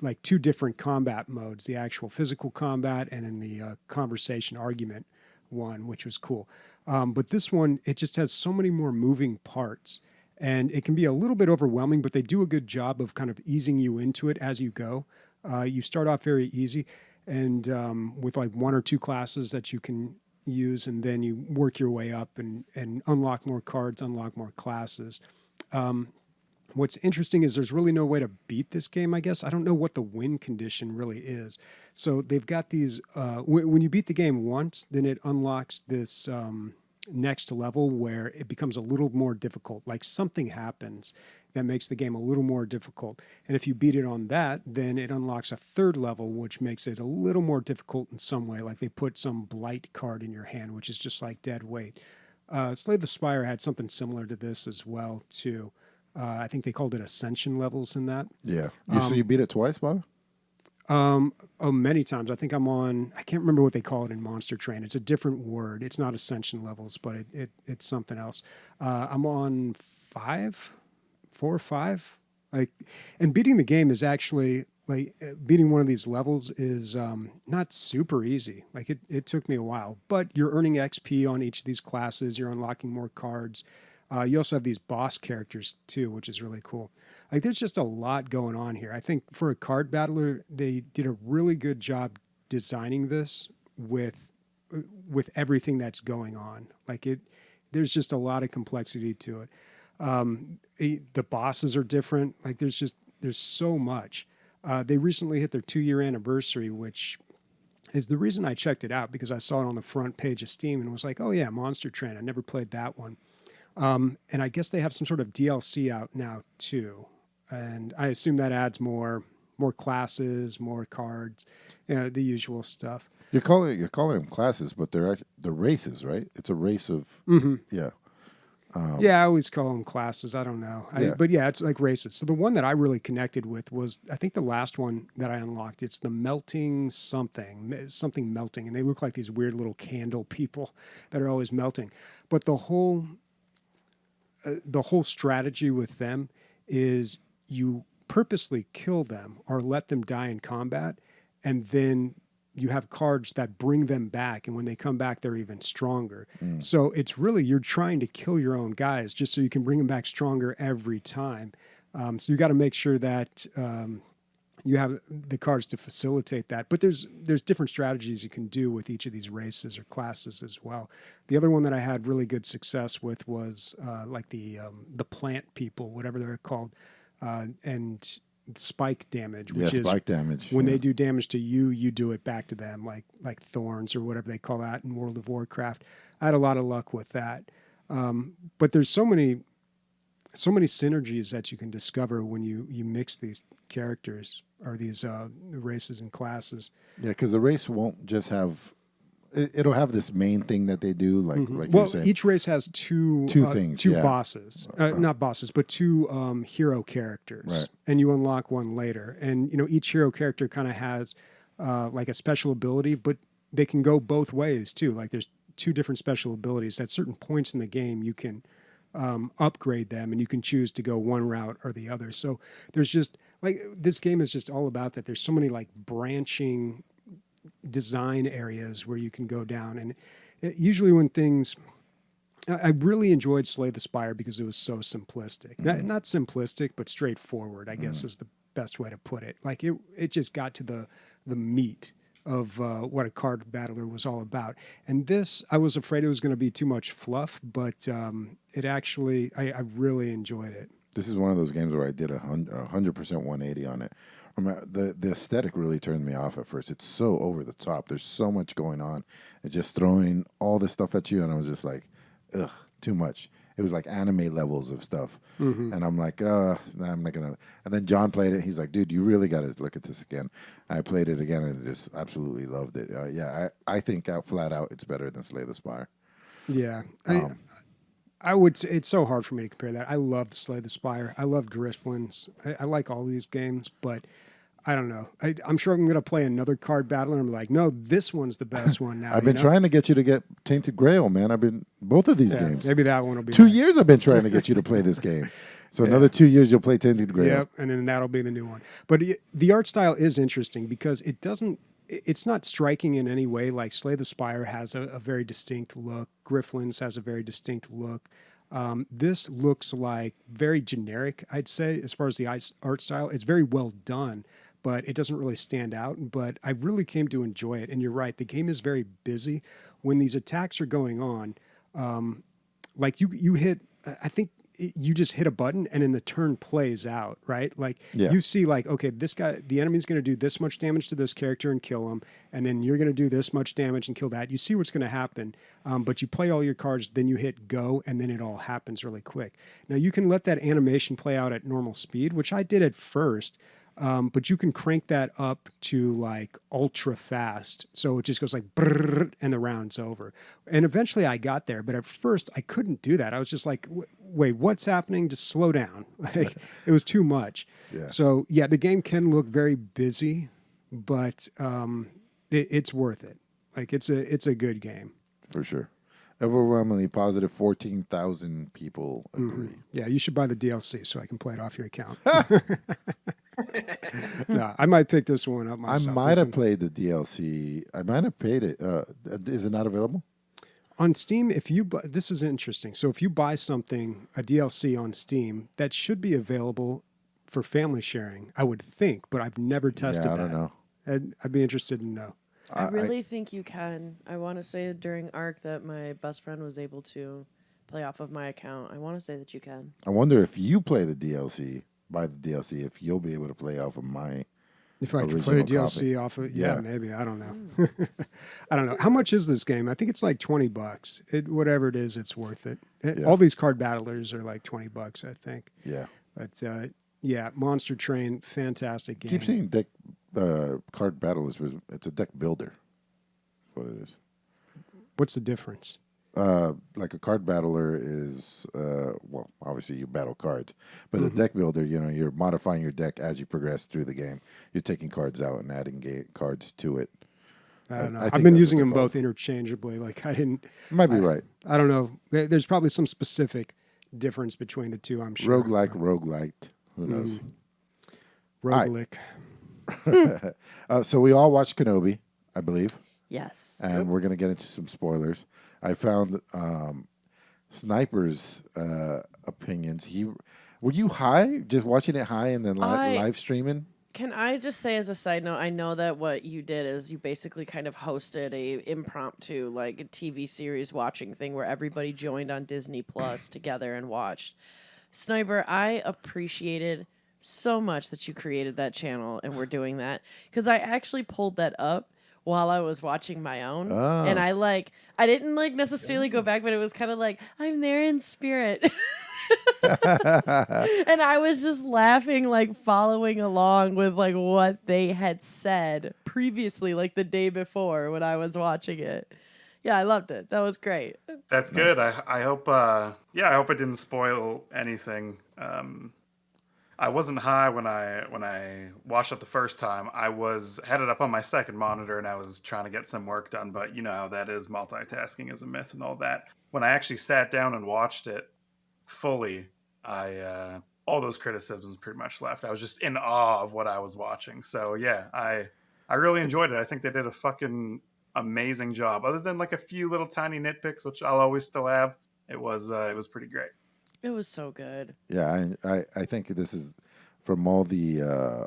like two different combat modes, the actual physical combat and then the conversation argument one, which was cool. But this one, it just has so many more moving parts. And it can be a little bit overwhelming, but they do a good job of kind of easing you into it as you go. You start off very easy and with like one or two classes that you can use, and then you work your way up and unlock more cards, unlock more classes. What's interesting is there's really no way to beat this game, I guess. I don't know what the win condition really is. So they've got these, when you beat the game once, then it unlocks this next level where it becomes a little more difficult. Like something happens that makes the game a little more difficult. And if you beat it on that, then it unlocks a third level, which makes it a little more difficult in some way. Like they put some blight card in your hand, which is just like dead weight. Slay the Spire had something similar to this as well, too. I think they called it Ascension levels in that. Yeah. So you beat it twice, Bob? Many times. I think I can't remember what they call it in Monster Train. It's a different word. It's not Ascension levels, but it's something else. I'm on 4 or 5. And beating the game is actually beating one of these levels is not super easy. Like it took me a while, but you're earning XP on each of these classes. You're unlocking more cards. You also have these boss characters too, which is really cool. Like there's just a lot going on here. I think for a card battler, they did a really good job designing this with everything that's going on. There's just a lot of complexity to it. The bosses are different. Like there's so much. They recently hit their 2-year anniversary, which is the reason I checked it out, because I saw it on the front page of Steam and was like, oh yeah, Monster Train. I never played that one. And I guess they have some sort of DLC out now too. And I assume that adds more classes, more cards, the usual stuff. You're calling them classes, but they're races, right? It's a race of yeah. I always call them classes. I don't know. But yeah, it's like races. So the one that I really connected with was, I think the last one that I unlocked, it's the melting something melting. And they look like these weird little candle people that are always melting. But the whole strategy with them is you purposely kill them or let them die in combat, and then you have cards that bring them back, and when they come back, they're even stronger. So it's really, you're trying to kill your own guys just so you can bring them back stronger every time. So you got to make sure that you have the cards to facilitate that. But there's different strategies you can do with each of these races or classes as well. The other one that I had really good success with was like the plant people, whatever they're called, and spike damage, which is spike damage. When they do damage to you, you do it back to them, like thorns or whatever they call that in World of Warcraft. I had a lot of luck with that. But there's so many synergies that you can discover when you mix these characters or these races and classes. Yeah, because the race won't just have. It'll have this main thing that they do, like you were saying. Each race has two things, bosses, not bosses, but two hero characters, right. And you unlock one later. And each hero character kind of has like a special ability, but they can go both ways too. Like there's 2 different special abilities. At certain points in the game, you can upgrade them, and you can choose to go one route or the other. So there's just this game is just all about that. There's so many like branching design areas where you can go down, and usually when things, I really enjoyed Slay the Spire because it was so simplistic. Not simplistic, but straightforward, I guess is the best way to put it. Like it just got to the meat of what a card battler was all about. And this, I was afraid it was going to be too much fluff, but it actually, I really enjoyed it. This is one of those games where I did 100% 180 on it. I mean, the aesthetic really turned me off at first. It's so over the top. There's so much going on. It's just throwing all this stuff at you, and I was just like, ugh, too much. It was like anime levels of stuff, and I'm like, nah, I'm not gonna. And then John played it. He's like, dude, you really got to look at this again. I played it again and just absolutely loved it. Yeah, I think flat out, it's better than Slay the Spire. Yeah. I would say it's so hard for me to compare that. I loved Slay the Spire. I loved Grifflin's. I like all these games, but I don't know. I'm sure I'm going to play another card battle, and I'm like, no, this one's the best one now. I've been trying to get you to get Tainted Grail, man. I've been both of these games. Maybe that one will be 2 next. years I've been trying to get you to play this game. So another 2 years you'll play Tainted Grail. Yep, and then that'll be the new one. But the art style is interesting because it's not striking in any way. Like Slay the Spire has a very distinct look. Grifflin's has a very distinct look. This looks like very generic, I'd say, as far as the art style. It's very well done, but it doesn't really stand out. But I really came to enjoy it. And you're right, the game is very busy. When these attacks are going on, like you hit, I think you just hit a button and then the turn plays out, right? Like you see like, okay, this guy, the enemy's going to do this much damage to this character and kill him. And then you're going to do this much damage and kill that. You see what's going to happen. But you play all your cards, then you hit go, and then it all happens really quick. Now you can let that animation play out at normal speed, which I did at first. But you can crank that up to like ultra fast. So it just goes like brrr, and the round's over. And eventually I got there, but at first I couldn't do that. I was just like, wait, what's happening? Just slow down. Like it was too much. Yeah. So yeah, the game can look very busy, but it's worth it. Like it's a good game. For sure. Overwhelmingly positive, 14,000 people agree. Yeah, you should buy the DLC so I can play it off your account. No, I might pick this one up myself. I might have played the DLC. I might have paid it. Is it not available? On Steam, this is interesting. So if you buy something, a DLC on Steam, that should be available for family sharing, I would think, but I've never tested that. I don't know. I'd be interested to know. I really think you can. I want to say during ARC that my best friend was able to play off of my account. I want to say that you can. I wonder if you play the DLC, buy the DLC, if you'll be able to play off of my If I could play the original DLC copy. off of Yeah. maybe. I don't know. I don't know. How much is this game? I think it's like $20. Whatever it is, it's worth it. Yeah. All these card battlers are like $20, I think. Yeah. But yeah, Monster Train, fantastic game. Keep seeing deck card battle it's a deck builder. That's what it is. What's the difference? Like a card battler is well, obviously you battle cards, but a deck builder, you're modifying your deck as you progress through the game. You're taking cards out and adding cards to it. I don't know. I think I've been that's using what them they're called. both interchangeably. Like I didn't. Might be right. I don't know. There's probably some specific difference between the two. I'm sure. Roguelite. Who knows? Roguelick. So we all watched Kenobi, I believe, Yes. and we're gonna get into some spoilers. I found Sniper's opinions. Were you high, just watching it high and then live streaming? Can I just say as a side note, I know that what you did is you basically kind of hosted a impromptu like a TV series watching thing where everybody joined on Disney Plus together and watched. Sniper, I appreciated so much that you created that channel and we're doing that because I actually pulled that up while I was watching my own, and I didn't necessarily go back, but it was kind of like I'm there in spirit. And I was just laughing, following along with what they had said previously, the day before when I was watching it. Yeah, I loved it. That was great. That's good. I hope. I hope it didn't spoil anything. I wasn't high when I watched it the first time. I had it up on my second monitor and I was trying to get some work done. But you know how that is. Multitasking is a myth and all that. When I actually sat down and watched it fully, all those criticisms pretty much left. I was just in awe of what I was watching. So yeah, I really enjoyed it. I think they did a fucking amazing job. Other than a few little tiny nitpicks, which I'll always still have, it was pretty great. It was so good. Yeah, I think this is from all the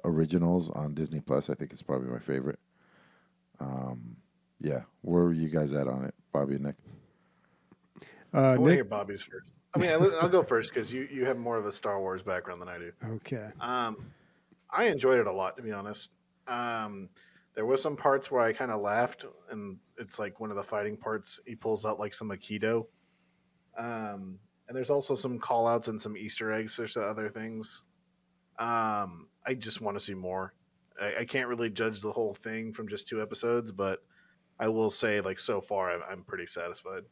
originals on Disney Plus. I think it's probably my favorite. Yeah, where were you guys at on it, Bobby and Nick? I want to Nick? hear Bobby's first. I mean, I'll go first because you have more of a Star Wars background than I do. Okay. I enjoyed it a lot, to be honest. There was some parts where I kind of laughed, and it's like one of the fighting parts. He pulls out like some Aikido. And there's also some call outs and some Easter eggs. There's other things. I just want to see more. I can't really judge the whole thing from just 2 episodes, but I will say, like, so far, I'm pretty satisfied.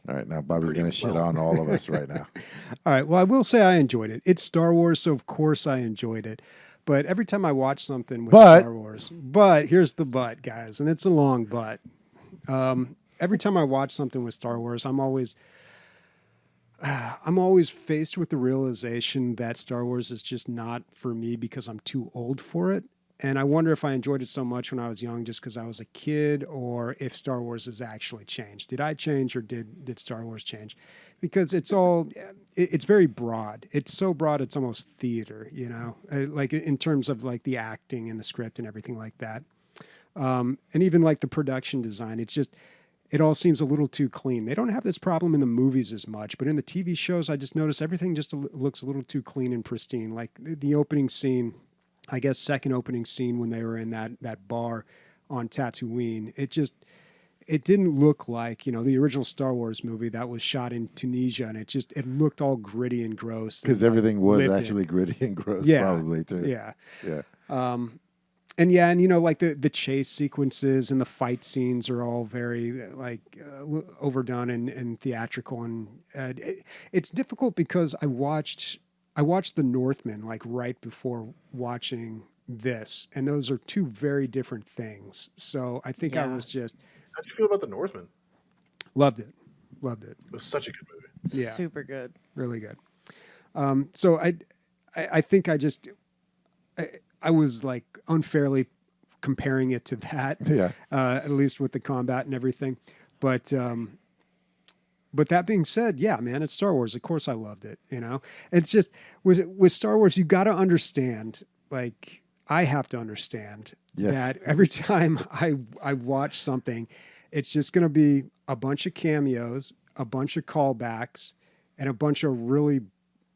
All right, now Bobby's Pretty going to shit well. on all of us right now. All right. Well, I will say I enjoyed it. It's Star Wars, so of course I enjoyed it. But every time I watch something with But- Star Wars, but here's the but, guys, and it's a long but. Every time I watch something with Star Wars, I'm always faced with the realization that Star Wars is just not for me because I'm too old for it. And I wonder if I enjoyed it so much when I was young just because I was a kid, or if Star Wars has actually changed. Did I change, or did Star Wars change? Because it's very broad. It's so broad, it's almost theater, like in terms of like the acting and the script and everything like that. And even like the production design, it all seems a little too clean. They don't have this problem in the movies as much, but in the TV shows, I just notice everything just looks a little too clean and pristine. Like the opening scene, I guess second opening scene when they were in that bar on Tatooine, it didn't look like, the original Star Wars movie that was shot in Tunisia, and it looked all gritty and gross. Because everything was actually gritty and gross, probably, too. Yeah. Yeah. And like the chase sequences and the fight scenes are all very overdone and theatrical, and it's difficult because I watched The Northman like right before watching this, and those are two very different things. So I think I was just How'd you feel about The Northman? loved it. It was such a good movie. Yeah, Super good. really good. So I think I was like unfairly comparing it to that. Yeah. At least with the combat and everything. But that being said, yeah, man, it's Star Wars. Of course I loved it, It's just with Star Wars, you got to understand, like I have to understand that every time I watch something, it's just going to be a bunch of cameos, a bunch of callbacks, and a bunch of really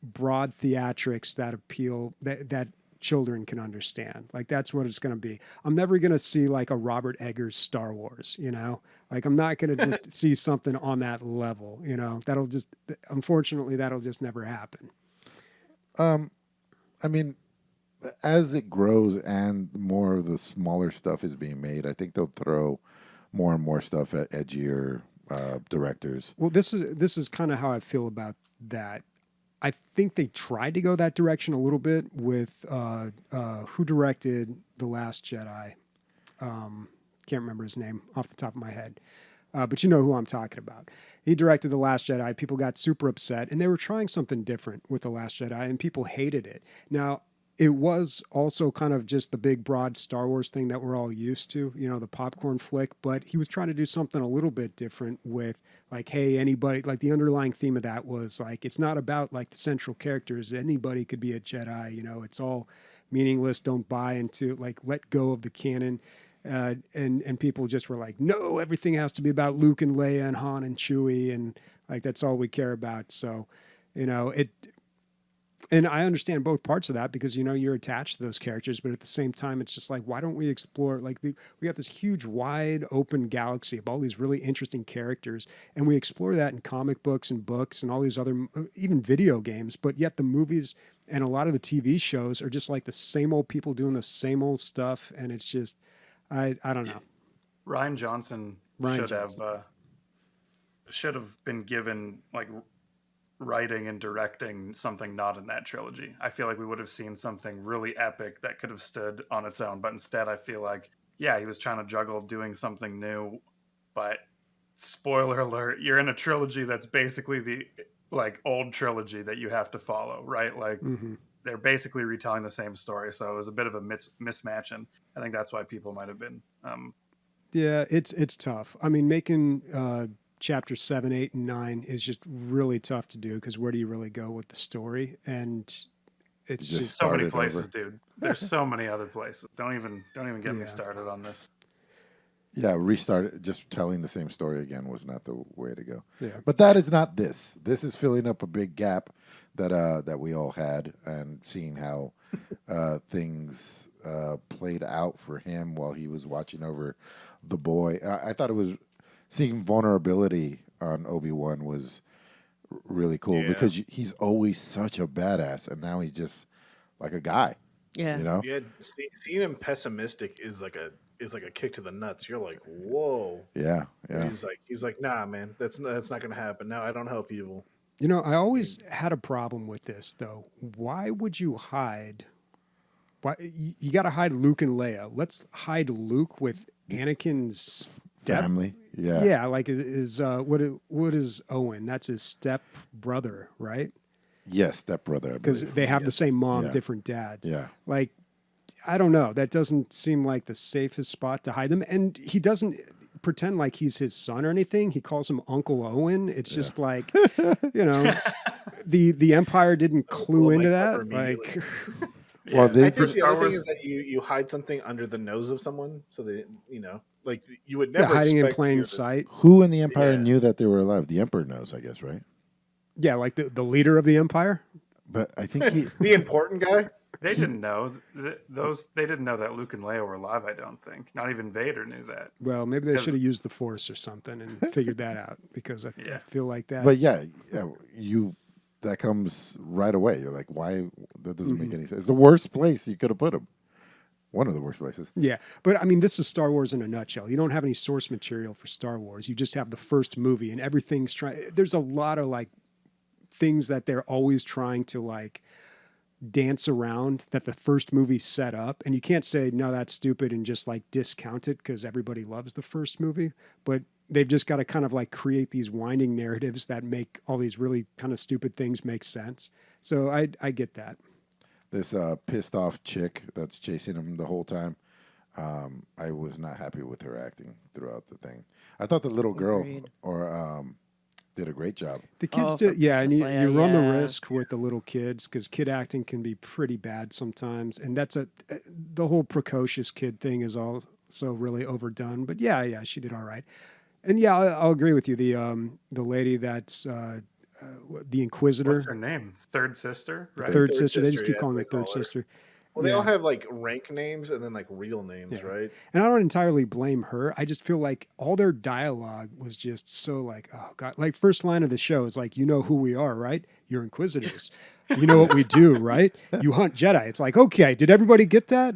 broad theatrics that appeal that children can understand. Like that's what it's going to be. I'm never going to see like a Robert Eggers Star Wars, like I'm not going to just see something on that level, unfortunately that'll just never happen. I mean, as it grows and more of the smaller stuff is being made, I think they'll throw more and more stuff at edgier directors. Well, this is kind of how I feel about that. I think they tried to go that direction a little bit with who directed The Last Jedi. Can't remember his name off the top of my head, but you know who I'm talking about. He directed The Last Jedi. People got super upset, and they were trying something different with The Last Jedi, and people hated it. Now, it was also kind of just the big, broad Star Wars thing that we're all used to, the popcorn flick, but he was trying to do something a little bit different with like, hey, anybody, like the underlying theme of that was like, it's not about like the central characters. Anybody could be a Jedi, it's all meaningless. Don't buy into, like, let go of the canon. And people just were like, no, everything has to be about Luke and Leia and Han and Chewie. And like, that's all we care about. So, and I understand both parts of that because, you're attached to those characters, but at the same time, it's just like, why don't we explore, like we got this huge, wide open galaxy of all these really interesting characters. And we explore that in comic books and books and all these other, even video games, but yet the movies and a lot of the TV shows are just like the same old people doing the same old stuff. And it's just, I don't know. Ryan Johnson should have been given like writing and directing something not in that trilogy. I feel like we would have seen something really epic that could have stood on its own, but instead I feel like, yeah, he was trying to juggle doing something new, but spoiler alert, you're in a trilogy that's basically the like old trilogy that you have to follow, right? Like they're basically retelling the same story, so it was a bit of a mismatch, and I think that's why people might have been yeah, it's tough. I mean, making chapter 7, 8, and 9 is just really tough to do because where do you really go with the story? And it's just so many places, dude. There's so many other places. Don't even get me started on this. Yeah, restart. Just telling the same story again was not the way to go. Yeah. But that is not this. This is filling up a big gap that we all had, and seeing how things played out for him while he was watching over the boy. I thought it was seeing vulnerability on Obi-Wan was really cool Yeah. because he's always such a badass, and now he's just like a guy. Yeah. You know? Yeah, seeing him pessimistic is like a kick to the nuts. You're like, whoa. Yeah, yeah. He's like, nah, man, that's not gonna happen. Now I don't help people. You know, I always had a problem with this, though. Why would you hide? Why you got to hide Luke and Leia? Let's hide Luke with Anakin's Family. Yeah. Yeah, like what is Owen? That's his step brother, right? Yes, stepbrother. I Because believe. they have the same mom, Yeah. different dads. Yeah. Like, I don't know. That doesn't seem like the safest spot to hide them. And he doesn't pretend like he's his son or anything. He calls him Uncle Owen. It's just like, the Empire didn't clue Blow my into cover that. Like, immediately. Well, they I think the Star other thing Wars- is that you hide something under the nose of someone, so they like you would yeah, never hiding in expect plain you to- sight. who in the Empire Yeah. knew that they were alive? The Emperor knows, I guess, right? Yeah, like the leader of the Empire. But I think he. The important guy. They didn't know they didn't know that Luke and Leia were alive. I don't think. Not even Vader knew that. Well, maybe they 'Cause- should have used the Force or something and figured that out because I Yeah. feel like that. But yeah, that comes right away. You're like, why? That doesn't make any sense. It's the worst place you could have put him. One of the worst places. Yeah, but I mean, this is Star Wars in a nutshell. You don't have any source material for Star Wars. You just have the first movie, and everything's trying. There's a lot of like things that they're always trying to like dance around that the first movie set up, and you can't say no, that's stupid, and just like discount it because everybody loves the first movie. But they've just got to kind of like create these winding narratives that make all these really kind of stupid things make sense. So I get that. This pissed off chick that's chasing him the whole time. I was not happy with her acting throughout the thing. I thought the little girl Agreed. did a great job. The kids Oh, did, for yeah, and Princess you Leia, run the yeah. risk with the little kids because kid acting can be pretty bad sometimes, and that's the whole precocious kid thing is also really overdone. But yeah, she did all right, and yeah, I'll agree with you. The lady that's the Inquisitor, What's her name? Third sister, right? third Third sister. They just sister, keep yeah, calling they her third call her. sister. Well, they all Yeah. have like rank names and then like real names, Yeah. right? And I don't entirely blame her. I just feel like all their dialogue was just so like, oh God, like first line of the show is like, you know who we are, right? You're Inquisitors. You know what we do, right? You hunt Jedi. It's like, okay, did everybody get that?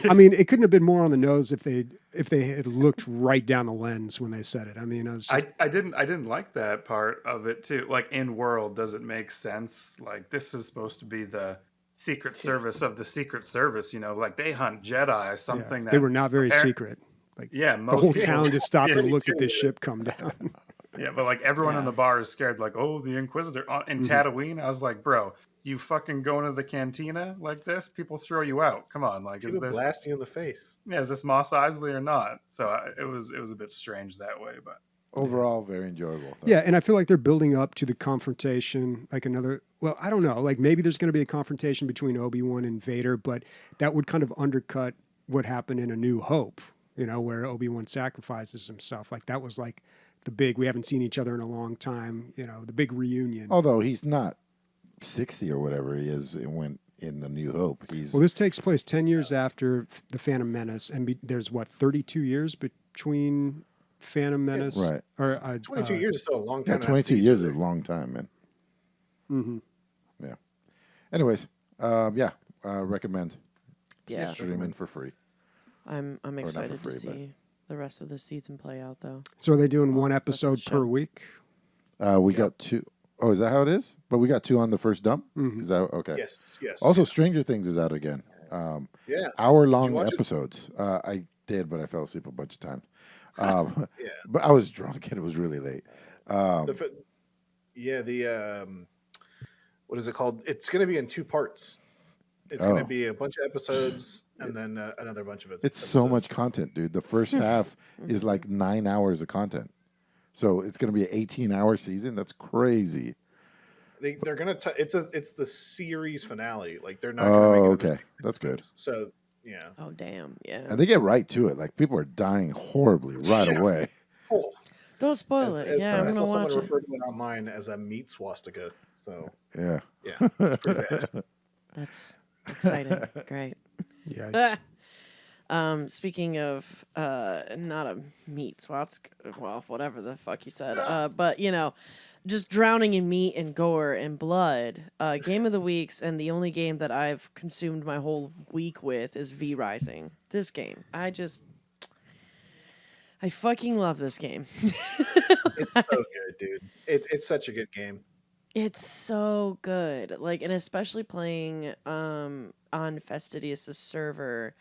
I mean, it couldn't have been more on the nose if they had looked right down the lens when they said it. I mean, I was just, I didn't like that part of it too. Like in world, does it make sense? Like this is supposed to be the Secret Service of the Secret Service. Like they hunt Jedi, something that they were not very appar- secret. Like Yeah, the most whole people- town just stopped Yeah, and looked at too. this ship come down. Yeah, but like everyone in Yeah. the bar is scared. Like, oh, the Inquisitor in Tatooine. I was like, bro, you fucking go into the cantina like this? People throw you out. Come on, like, is People this blast you in the face. is this Mos Eisley or not? So it was a bit strange that way, but Overall, very enjoyable. though. Yeah, and I feel like they're building up to the confrontation, like another. Well, I don't know. Like maybe there's going to be a confrontation between Obi-Wan and Vader, but that would kind of undercut what happened in A New Hope. Where Obi-Wan sacrifices himself. Like that was like the big. We haven't seen each other in a long time. The big reunion. Although he's not 60 or whatever he is in The New Hope. He's Well, this takes place 10 years after the Phantom Menace, and there's 32 years between Phantom Menace, right. Or 22 years is still a long yeah, time. to not 22 see each years other. is a long time, man. Mm-hmm. Yeah. Anyways, recommend Yeah. streaming for free. I'm for excited to free, but- see the rest of the season play out, though. So are they doing one That's the episode per show. week? We got two. Oh, is that how it is? But we got two on the first dump. Mhm. Is that okay? Yes. Also, Stranger Things is out again. Yeah. Hour-long watch it? episodes. I did, but I fell asleep a bunch of times. Yeah. But I was drunk and it was really late. The what is it called? It's going to be in two parts. It's going Oh. to be a bunch of episodes and then another bunch of It's so episodes. much content, dude. The first half is like 9 hours of content. So it's going to be an 18-hour season. That's crazy. They're going to. It's the series finale. Like they're not. Gonna make Oh, it okay. into That's good. So yeah. Oh, damn. Yeah. And they get right to it. Like people are dying horribly right Yeah. away. Oh, Don't spoil it. Yeah, I I'm saw going to someone watch it. refer to it online as a meat swastika. So So Yeah. yeah, it's pretty bad. That's exciting. Great. Yeah. Speaking of not a meat swats, well, whatever the fuck you said, but you know, just drowning in meat and gore and blood. Game of the weeks, and the only game that I've consumed my whole week with is V Rising. This game, I fucking love this game. It's so good, dude. It's such a good game. It's so good. Like, and especially playing on Fastidious' server.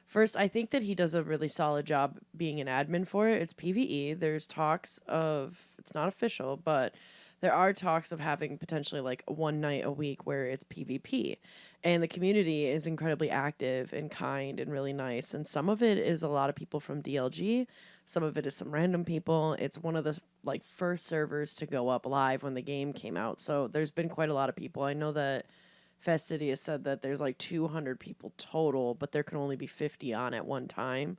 First, I think that he does a really solid job being an admin for it. It's PvE. There's talks of, it's not official, but there are talks of having potentially like one night a week where it's PvP. And the community is incredibly active and kind and really nice. And some of it is a lot of people from DLG. Some of it is some random people. It's one of the like first servers to go up live when the game came out. So there's been quite a lot of people. I know that Fastidious said that there's like 200 people total, but there can only be 50 on at one time.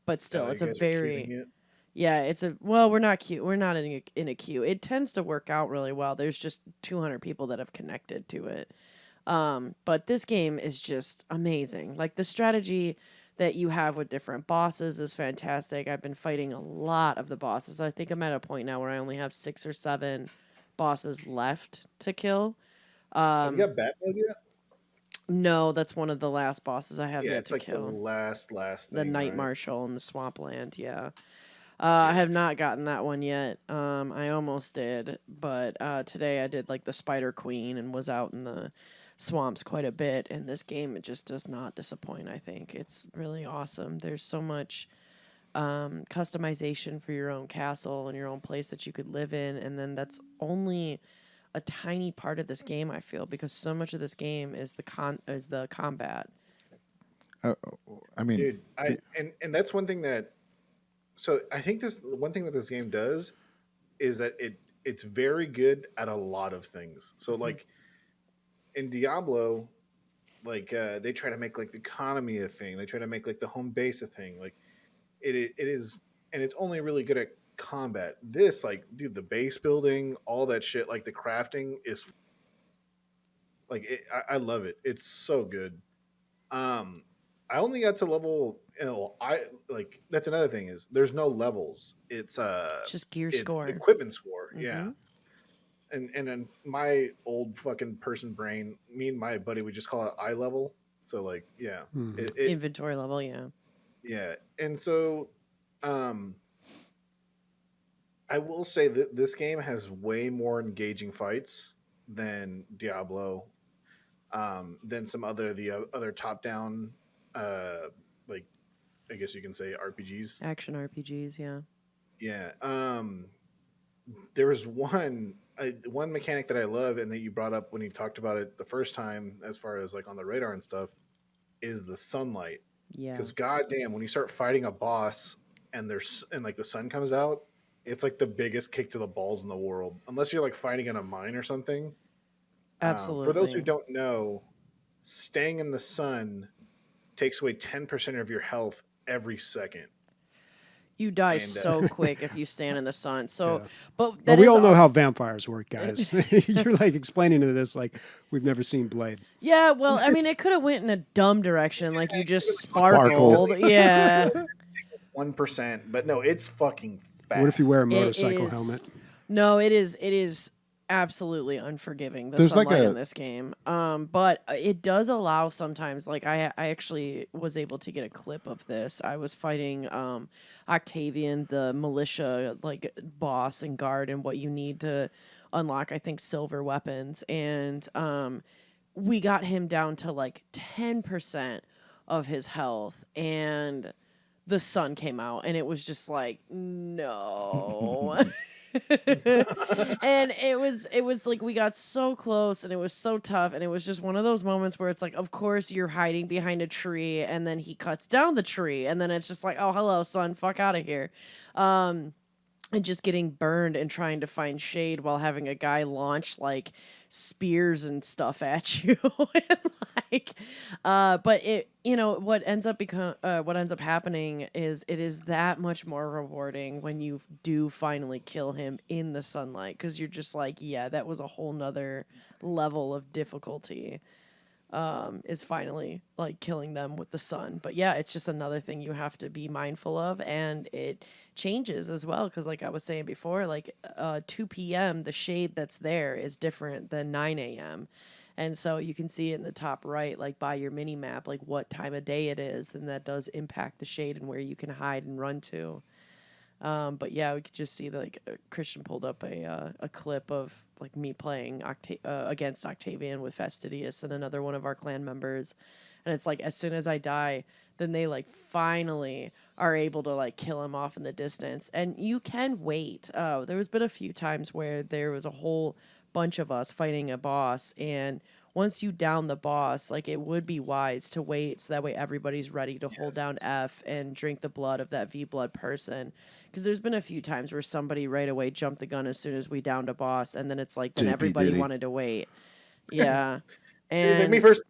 But still, it's You a guys are very queuing it? yeah, it's a well, we're not cute. We're not in a queue. It tends to work out really well. There's just 200 people that have connected to it. But this game is just amazing. Like the strategy that you have with different bosses is fantastic. I've been fighting a lot of the bosses. I think I'm at a point now where I only have 6 or 7 bosses left to kill. Have you got Bat Mode yet? No, that's one of the last bosses I have Yeah, yet it's to like kill. the last The thing, Night right? Marshal in the Swampland, yeah. I have not gotten that one yet. I almost did, but today I did like the Spider Queen and was out in the swamps quite a bit. And this game, it just does not disappoint. I think it's really awesome. There's so much customization for your own castle and your own place that you could live in, and then that's only a tiny part of this game. I feel because so much of this game is the combat. I mean, Dude, and that's one thing that. So I think this one thing that this game does is that it's very good at a lot of things. So like in Diablo, like they try to make like the economy a thing. They try to make like the home base a thing. Like it is, and it's only really good at combat. This like, dude, the base building, all that shit, like the crafting is like I love it. It's so good. I only got to level. I like that's another thing is there's no levels. It's Just gear it's score. equipment score. Mhm. Yeah. And then my old fucking person brain, me and my buddy, we just call it eye level. So like, yeah, Inventory level, yeah. yeah. And so, I will say that this game has way more engaging fights than Diablo, than some other top down, like I guess you can say RPGs. Action RPGs, yeah. Yeah. There was one mechanic that I love and that you brought up when you talked about it the first time, as far as like on the radar and stuff, is the sunlight. Yeah. Because goddamn, when you start fighting a boss and like the sun comes out, it's like the biggest kick to the balls in the world. Unless you're like fighting in a mine or something. Absolutely. For those who don't know, staying in the sun takes away 10% of your health every second. You die And, so quick if you stand in the sun. So, Yeah. but Well, that we is all know how also- vampires work, guys. You're like explaining to this like we've never seen Blade. Yeah, well, I mean, it could have went in a dumb direction, like you just Sparkled. sparkled. Yeah. 1%, but no, it's fucking fast. What if you wear a motorcycle is- helmet? No, it is absolutely unforgiving, the There's like sunlight a- in this game. But it does allow sometimes, like I actually was able to get a clip of this. I was fighting Octavian, the militia like boss and guard, and what you need to unlock, I think, silver weapons. And we got him down to like 10% of his health, and the sun came out, and it was just like, no. And it was like we got so close, and it was so tough, and it was just one of those moments where it's like, of course you're hiding behind a tree, and then he cuts down the tree, and then it's just like, oh, hello, son, fuck out of here. And just getting burned and trying to find shade while having a guy launch like spears and stuff at you. And But it, what ends up happening is it is that much more rewarding when you do finally kill him in the sunlight, because you're just like, yeah, that was a whole nother level of difficulty. Is finally like killing them with the sun. But yeah, it's just another thing you have to be mindful of, and it changes as well, because like I was saying before, like 2 p.m. the shade that's there is different than 9 a.m. And so you can see in the top right, like by your mini map, like what time of day it is, and that does impact the shade and where you can hide and run to. But yeah, we could just see that, like Christian pulled up a clip of like me playing against Octavian with Fastidious and another one of our clan members, and it's like as soon as I die, then they like finally are able to like kill him off in the distance, and you can wait. There was been a few times where there was a whole bunch of us fighting a boss, and once you down the boss, like it would be wise to wait so that way everybody's ready to hold down F and drink the blood of that V blood person. Because there's been a few times where somebody right away jumped the gun as soon as we downed a boss, and then it's like then JP everybody Diddy. wanted to wait. Yeah. He's like, And me first.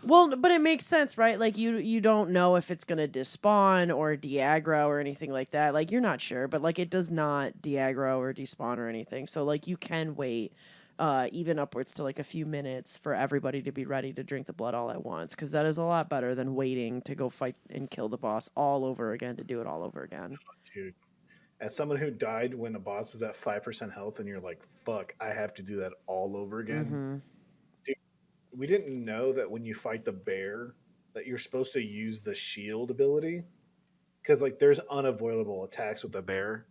well, but it makes sense, right? Like you don't know if it's gonna despawn or de-aggro or anything like that. Like you're not sure, but like it does not de-aggro or despawn or anything. So like you can wait even upwards to like a few minutes for everybody to be ready to drink the blood all at once, because that is a lot better than waiting to go fight and kill the boss all over again to do it all over again. Dude, as someone who died when a boss was at 5% health, and you're like, fuck, I have to do that all over again. Mm-hmm. Dude, we didn't know that when you fight the bear that you're supposed to use the shield ability, because like there's unavoidable attacks with the bear.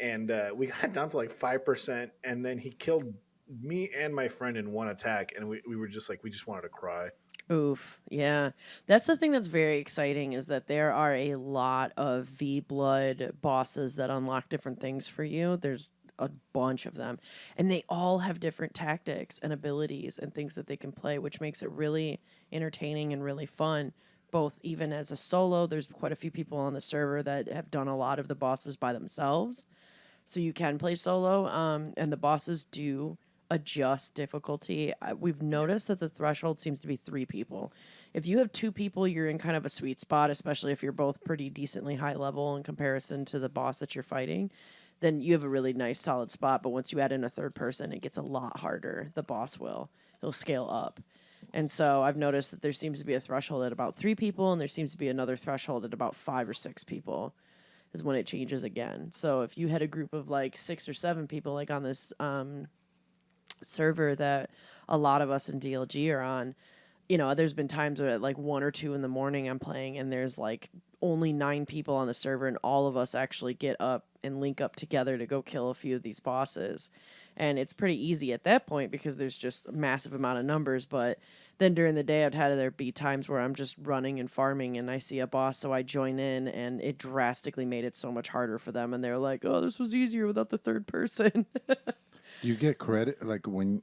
And we got down to like 5%, and then he killed me and my friend in one attack, and we were just like, we just wanted to cry. Oof, yeah. That's the thing that's very exciting, is that there are a lot of V blood bosses that unlock different things for you. There's a bunch of them, and they all have different tactics and abilities and things that they can play, which makes it really entertaining and really fun. Both even as a solo, there's quite a few people on the server that have done a lot of the bosses by themselves, so you can play solo. And the bosses do adjust difficulty. We've noticed that the threshold seems to be 3 people. If you have 2 people, you're in kind of a sweet spot, especially if you're both pretty decently high level in comparison to the boss that you're fighting. Then you have a really nice solid spot. But once you add in a third person, it gets a lot harder. The boss it'll scale up. And so I've noticed that there seems to be a threshold at about 3 people, and there seems to be another threshold at about 5 or 6 people is when it changes again. So if you had a group of like 6 or 7 people, like on this server that a lot of us in DLG are on, there's been times where at like 1 or 2 in the morning I'm playing, and there's like only 9 people on the server, and all of us actually get up and link up together to go kill a few of these bosses. And it's pretty easy at that point because there's just a massive amount of numbers. But then during the day, there be times where I'm just running and farming, and I see a boss, so I join in, and it drastically made it so much harder for them. And they're like, oh, this was easier without the third person. You get credit like when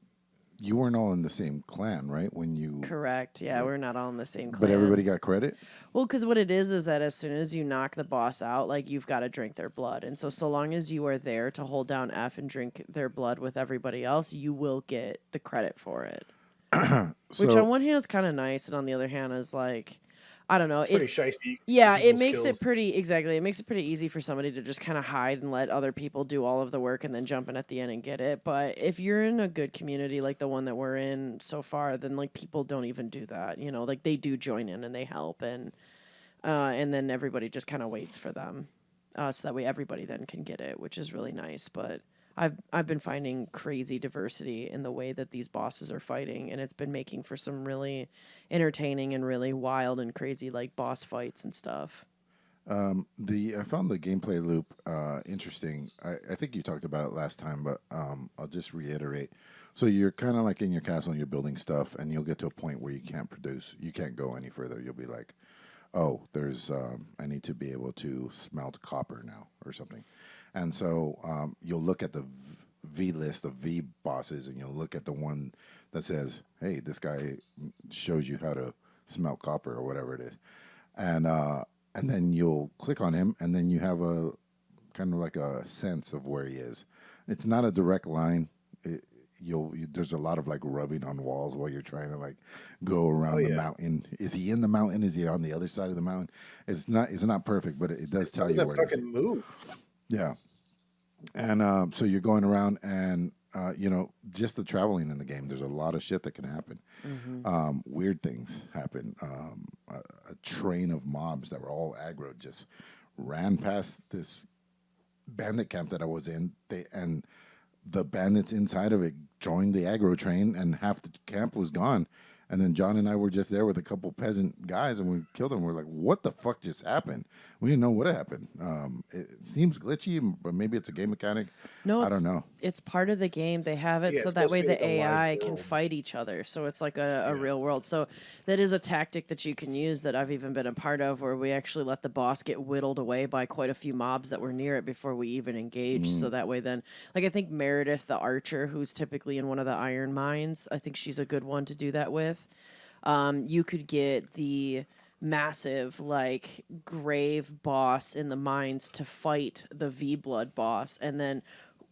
you weren't all in the same clan, right? When you Correct. Yeah, we're not all in the same clan. But everybody got credit? Well, because what it is that as soon as you knock the boss out, like you've got to drink their blood. And so long as you are there to hold down F and drink their blood with everybody else, you will get the credit for it. Which on one hand is kind of nice, and on the other hand is like, I don't know. It's pretty shiesty. Yeah, it makes it pretty easy for somebody to just kind of hide and let other people do all of the work and then jump in at the end and get it. But if you're in a good community like the one that we're in so far, then like people don't even do that. Like they do join in and they help, and then everybody just kind of waits for them, so that way everybody then can get it, which is really nice. But I've been finding crazy diversity in the way that these bosses are fighting, and it's been making for some really entertaining and really wild and crazy like boss fights and stuff. I found the gameplay loop interesting. I think you talked about it last time, but I'll just reiterate. So you're kind of like in your castle and you're building stuff, and you'll get to a point where you can't produce. You can't go any further. You'll be like, oh, there's I need to be able to smelt copper now or something. And so you'll look at the V list of V bosses, and you'll look at the one that says, hey, this guy shows you how to smelt copper or whatever it is. And then you'll click on him, and then you have a kind of like a sense of where he is. It's not a direct line. there's a lot of like rubbing on walls while you're trying to like go around the yeah. mountain. Is he in the mountain? Is he on the other side of the mountain? It's not perfect, but it does tell you That where it is. fucking move. Yeah. And so you're going around, and just the traveling in the game. There's a lot of shit that can happen. Weird things happen. A train of mobs that were all aggro just ran past this bandit camp that I was in. And the bandits inside of it joined the aggro train, and half the camp was gone. And then John and I were just there with a couple peasant guys, and we killed them. We're like, what the fuck just happened? We didn't know what happened. It seems glitchy, but maybe it's a game mechanic. No, I don't know. It's part of the game. They have it Yeah, so it's that supposed way to be the like a live AI can world. fight each other. So it's like a real world. So that is a tactic that you can use that I've even been a part of, where we actually let the boss get whittled away by quite a few mobs that were near it before we even engaged. So that way then, like I think Meredith, the archer, who's typically in one of the iron mines, I think she's a good one to do that with. You could get the massive, like, grave boss in the mines to fight the V-Blood boss, and then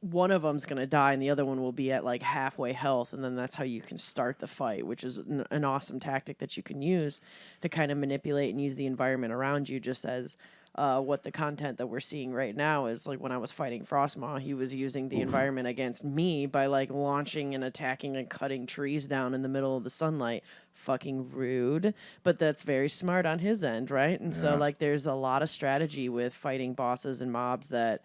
one of them's going to die and the other one will be at, like, halfway health, and then that's how you can start the fight, which is an awesome tactic that you can use to kind of manipulate and use the environment around you, just as what the content that we're seeing right now is. Like when I was fighting Frostmaw, he was using the environment against me by like launching and attacking and cutting trees down in the middle of the sunlight. Fucking rude, but that's very smart on his end, right? And so like there's a lot of strategy with fighting bosses and mobs that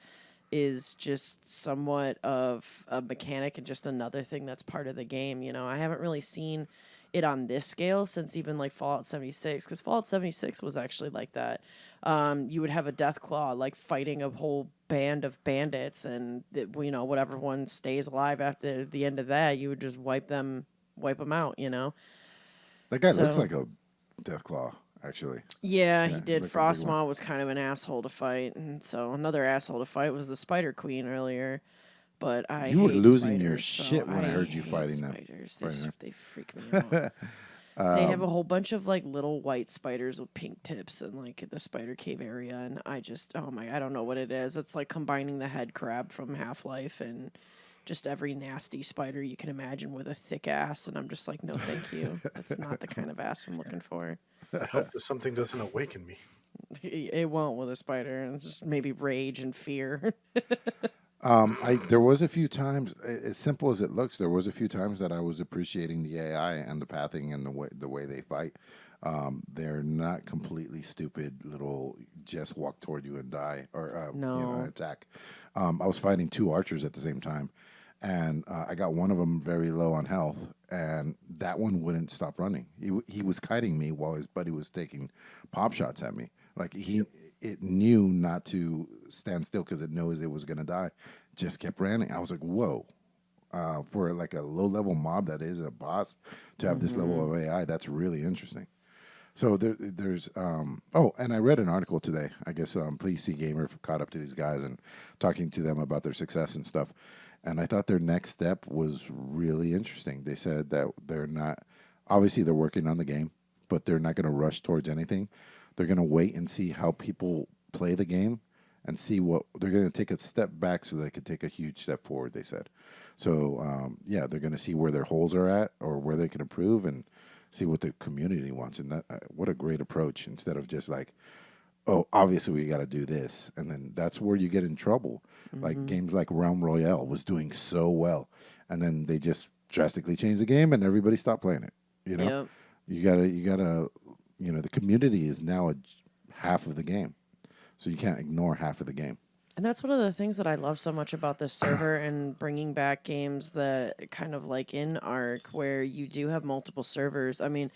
is just somewhat of a mechanic and just another thing that's part of the game. You know, I haven't really seen it on this scale since even like Fallout 76, because Fallout 76 was actually like that. You would have a Deathclaw like fighting a whole band of bandits, and whatever one stays alive after the end of that, you would just wipe them out. That guy So- looks like a Deathclaw, actually. Yeah, he Yeah, did. like a big one. Frostmaw was kind of an asshole to fight, and so another asshole to fight was the Spider Queen earlier. But You were hate losing your spiders, shit so when I heard you hate fighting them. spiders. Fighting them. They freak me out. They have a whole bunch of like little white spiders with pink tips in like the spider cave area, and I don't know what it is. It's like combining the head crab from Half-Life and just every nasty spider you can imagine with a thick ass, and I'm just like, no, thank you. That's not the kind of ass I'm looking for. I hope that something doesn't awaken me. It won't with a spider, and just maybe rage and fear. There was a few times, as simple as it looks, there was a few times that I was appreciating the AI and the pathing and the way they fight. They're not completely stupid little just walk toward you and die or No. attack. I was fighting two archers at the same time, and I got one of them very low on health, and that one wouldn't stop running. He was kiting me while his buddy was taking pop shots at me. Like it knew not to stand still because it knows it was gonna die. Just kept running. I was like, whoa. For like a low level mob that is a boss to have this level of AI, that's really interesting. So there's and I read an article today. I guess Please See Gamer caught up to these guys and talking to them about their success and stuff. And I thought their next step was really interesting. They said that they're working on the game, but they're not going to rush towards anything. They're going to wait and see how people play the game and see what they're going to take a step back so they could take a huge step forward, they said. So, they're going to see where their holes are at or where they can improve and see what the community wants. And that, what a great approach, instead of just like, oh, obviously we got to do this. And then that's where you get in trouble. Like games like Realm Royale was doing so well. And then they just drastically changed the game and everybody stopped playing it. Yep. You gotta, the community is now half of the game. So you can't ignore half of the game. And that's one of the things that I love so much about this server and bringing back games that kind of like in Ark, where you do have multiple servers. I mean,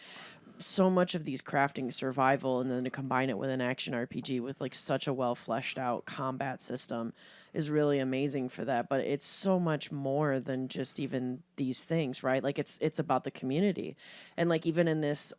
so much of these crafting survival, and then to combine it with an action RPG with like such a well fleshed out combat system is really amazing for that. But it's so much more than just even these things, right? Like it's about the community. And like even in this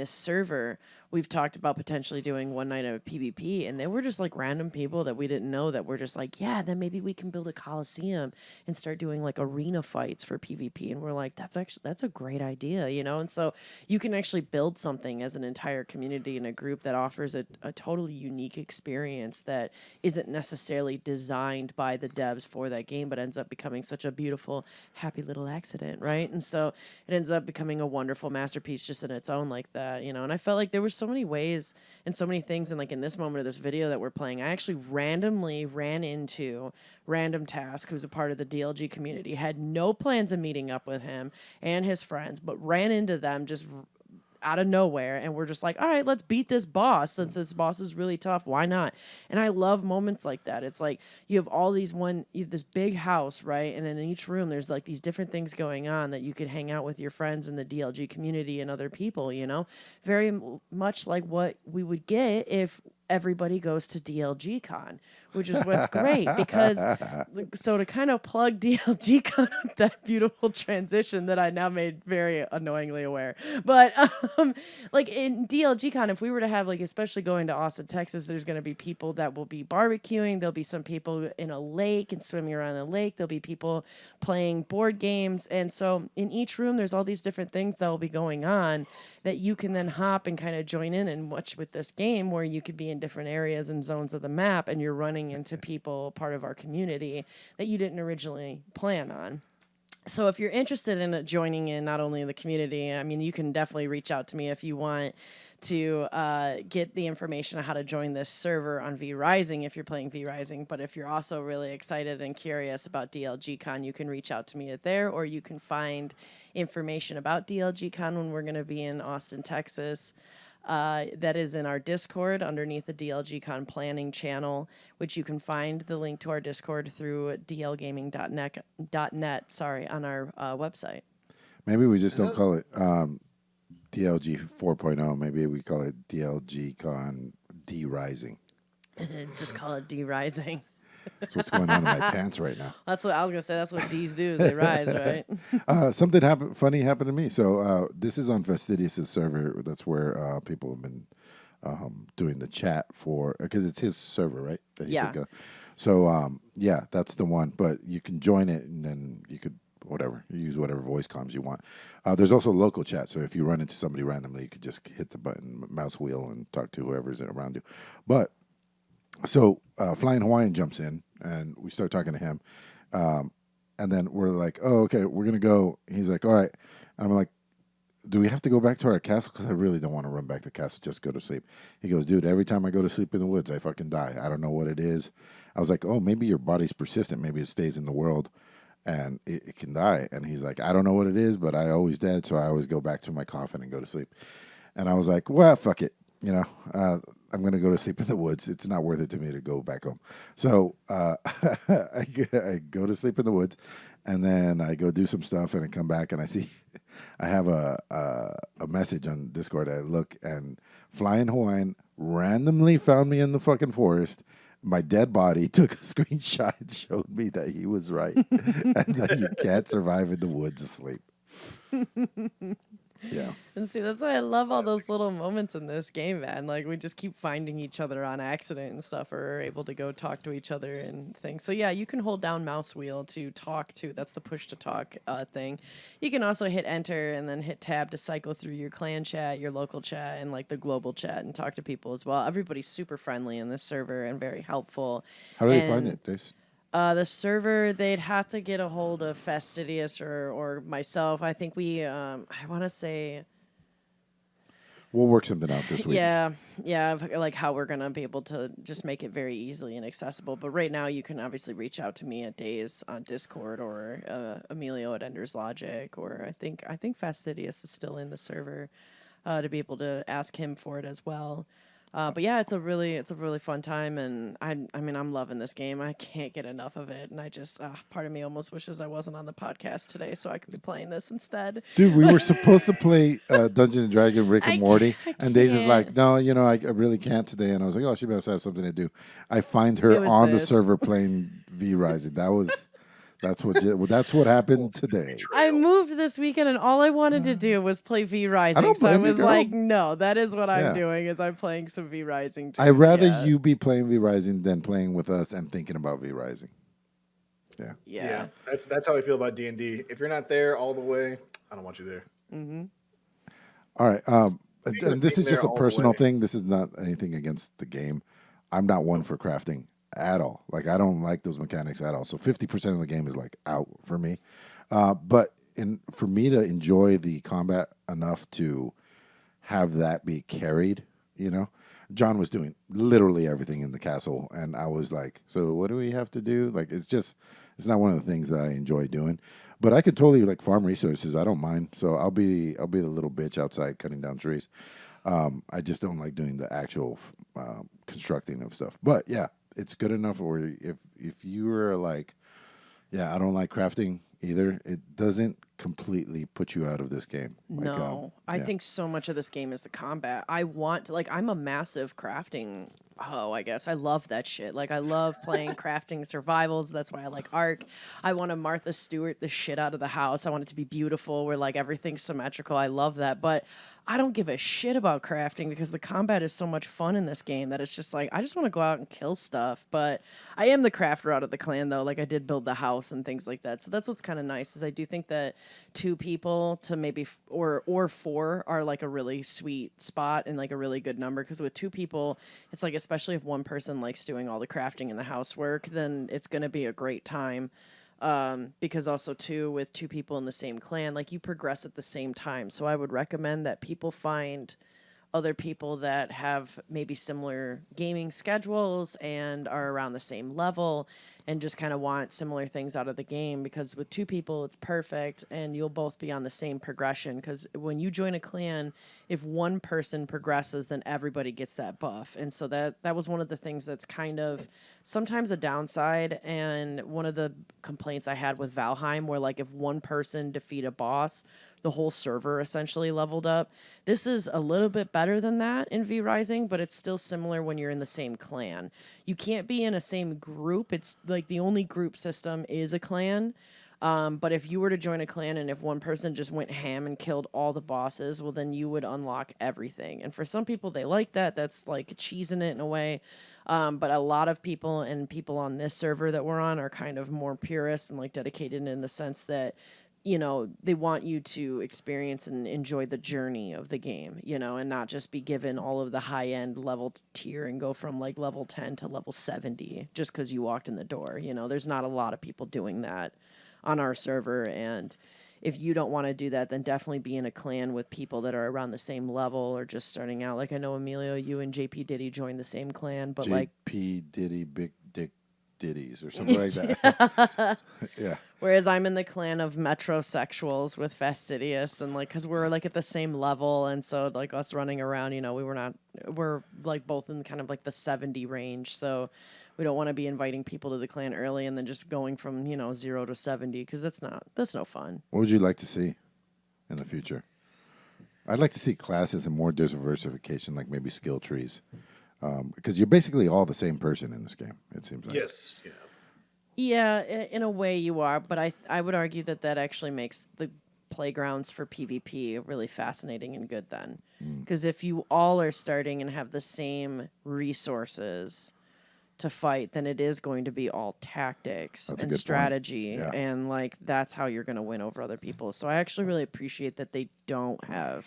server, we've talked about potentially doing one night of PvP, and they were just like random people that we didn't know that were just like, yeah, then maybe we can build a coliseum and start doing like arena fights for PvP. And we're like, that's a great idea, you know? And so you can actually build something as an entire community and a group that offers a totally unique experience that isn't necessarily designed by the devs for that game, but ends up becoming such a beautiful, happy little accident, right? And so it ends up becoming a wonderful masterpiece just in its own like that, you know? And I felt like there were so many ways and so many things, and like in this moment of this video that we're playing, I actually randomly ran into Random Task, who's a part of the DLG community, had no plans of meeting up with him and his friends, but ran into them just out of nowhere, and we're just like, all right, let's beat this boss. Since this boss is really tough, why not? And I love moments like that. It's like you have this big house, right? And in each room there's like these different things going on that you could hang out with your friends in the DLG community and other people, you know, very much like what we would get if everybody goes to DLG Con, which is what's great, because so to kind of plug DLG Con with that beautiful transition that I now made very annoyingly aware, but like in DLG Con, if we were to have, like, especially going to Austin, Texas, there's going to be people that will be barbecuing, there'll be some people in a lake and swimming around the lake, there'll be people playing board games, and so in each room there's all these different things that will be going on that you can then hop and kind of join in and watch with this game, where you could be in different areas and zones of the map, and you're running into people, part of our community, that you didn't originally plan on. So if you're interested in joining in not only the community, I mean, you can definitely reach out to me if you want to get the information on how to join this server on V Rising if you're playing V Rising. But if you're also really excited and curious about DLG Con, you can reach out to me there, or you can find information about DLG Con when we're going to be in Austin, Texas. That is in our Discord underneath the DLG Con planning channel, which you can find the link to our Discord through dlgaming.net on our website. Maybe we just don't call it DLG 4.0. Maybe we call it DLG Con D Rising. Just call it D Rising. That's what's going on in my pants right now. That's what I was gonna say. That's what D's do. They rise, right? Something funny happened to me. So this is on Fastidious' server. That's where people have been doing the chat for, because it's his server, right? That he Yeah. could go. So yeah, that's the one. But you can join it, and then you could use whatever voice comms you want. There's also local chat. So if you run into somebody randomly, you could just hit the button, mouse wheel, and talk to whoever's around you. But so Flying Hawaiian jumps in, and we start talking to him. And then we're like, oh, okay, we're going to go. He's like, all right. And I'm like, do we have to go back to our castle? Because I really don't want to run back to the castle, just go to sleep. He goes, dude, every time I go to sleep in the woods, I fucking die. I don't know what it is. I was like, oh, maybe your body's persistent. Maybe it stays in the world, and it can die. And he's like, I don't know what it is, but I always dead, so I always go back to my coffin and go to sleep. And I was like, well, fuck it. You know, I'm going to go to sleep in the woods. It's not worth it to me to go back home. So I go to sleep in the woods, and then I go do some stuff, and I come back, and I see I have a message on Discord. I look, and Flying Hawaiian randomly found me in the fucking forest. My dead body, took a screenshot, and showed me that he was right, and that you can't survive in the woods asleep. Yeah. And see, that's why I love all those little moments in this game, man. Like, we just keep finding each other on accident and stuff, or are able to go talk to each other and things. So yeah, you can hold down mouse wheel to talk to. That's the push to talk thing. You can also hit enter and then hit tab to cycle through your clan chat, your local chat, and like the global chat, and talk to people as well. Everybody's super friendly in this server and very helpful. How do they find it, Dave? The server, they'd have to get a hold of Fastidious or myself. I think we, I want to say... We'll work something out this week. Yeah, like how we're going to be able to just make it very easily and accessible. But right now, you can obviously reach out to me at Days on Discord, or Emilio at Ender's Logic, or I think Fastidious is still in the server to be able to ask him for it as well. But yeah, it's a really fun time, and I mean, I'm loving this game. I can't get enough of it, and I just part of me almost wishes I wasn't on the podcast today so I could be playing this instead. Dude, we were supposed to play Dungeons and Dragons, Rick and Morty, and Daisy's like, no, you know, I really can't today. And I was like, oh, she must have something to do. I find her on the server playing V Rising. That's what happened today. I moved this weekend, and all I wanted to do was play V Rising. don't So I blame you, was girl. like, no, that is what I'm Yeah. doing. Is I'm playing some V Rising. Too. I'd rather Yeah. you be playing V Rising than playing with us and thinking about V Rising. Yeah. Yeah. That's how I feel about D&D. If you're not there all the way, I don't want you there. Mm-hmm. All right. Speaking of And this is being just there a all the personal way. thing. This is not anything against the game. I'm not one for crafting at all. Like, I don't like those mechanics at all. So 50% of the game is like out for me. But for me to enjoy the combat enough to have that be carried, John was doing literally everything in the castle, and I was like, so what do we have to do? Like, it's not one of the things that I enjoy doing. But I could totally like farm resources. I don't mind. So I'll be the little bitch outside cutting down trees. I just don't like doing the actual constructing of stuff. But yeah, it's good enough. Or if you were like, yeah, I don't like crafting either, it doesn't completely put you out of this game. No, I yeah. think so much of this game is the combat. I'm a massive crafting hoe, I guess. I love that shit. Like, I love playing crafting survivals. That's why I like Ark. I want to Martha Stewart the shit out of the house. I want it to be beautiful, where like everything's symmetrical. I love that. But I don't give a shit about crafting because the combat is so much fun in this game that it's just like, I just want to go out and kill stuff. But I am the crafter out of the clan, though. Like, I did build the house and things like that. So that's what's kind of nice, is I do think that 2 people to maybe or 4 are like a really sweet spot and like a really good number, because with 2 people, it's like, especially if one person likes doing all the crafting and the housework, then it's going to be a great time. Because also too, with 2 people in the same clan, like, you progress at the same time. So I would recommend that people find other people that have maybe similar gaming schedules and are around the same level and just kind of want similar things out of the game, because with 2 people it's perfect and you'll both be on the same progression. Because when you join a clan, if one person progresses, then everybody gets that buff. And so that was one of the things that's kind of sometimes a downside, and one of the complaints I had with Valheim, where like if one person defeat a boss, the whole server essentially leveled up. This is a little bit better than that in V Rising, but it's still similar when you're in the same clan. You can't be in a same group. It's like the only group system is a clan. But if you were to join a clan and if one person just went ham and killed all the bosses, well, then you would unlock everything. And for some people, they like that. That's like cheesing it in a way. But a lot of people and people on this server that we're on are kind of more purist and like dedicated in the sense that, they want you to experience and enjoy the journey of the game, and not just be given all of the high-end level tier and go from like level 10 to level 70 just because you walked in the door. There's not a lot of people doing that on our server. And if you don't want to do that, then definitely be in a clan with people that are around the same level or just starting out. Like, I know, Emilio, you and JP Diddy joined the same clan, but JP Diddy Big Dick Ditties or something like that. Yeah. Whereas I'm in the clan of metrosexuals with Fastidious, and like, because we're like at the same level, and so like us running around, we're like both in kind of like the 70 range, so we don't want to be inviting people to the clan early and then just going from 0 to 70, because that's no fun. What would you like to see in the future? I'd like to see classes and more diversification, like maybe skill trees, because you're basically all the same person in this game. It seems like. Yes. Yeah. Yeah, in a way you are, but I would argue that actually makes the playgrounds for PvP really fascinating and good then. Because if you all are starting and have the same resources to fight, then it is going to be all tactics and strategy, Yeah. and like that's how you're going to win over other people. So I actually really appreciate that they don't have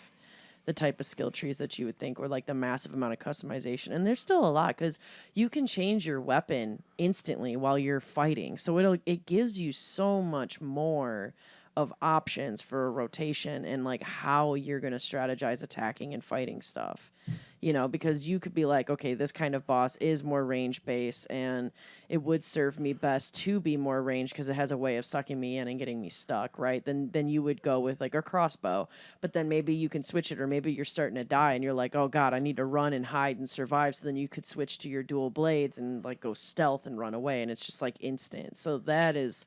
the type of skill trees that you would think, or like the massive amount of customization. And there's still a lot, because you can change your weapon instantly while you're fighting. So it gives you so much more of options for rotation and like how you're going to strategize attacking and fighting stuff, because you could be like, okay, this kind of boss is more range based and it would serve me best to be more range because it has a way of sucking me in and getting me stuck, right? Then you would go with like a crossbow, but then maybe you can switch it, or maybe you're starting to die and you're like, oh God, I need to run and hide and survive. So then you could switch to your dual blades and like go stealth and run away, and it's just like instant. So that is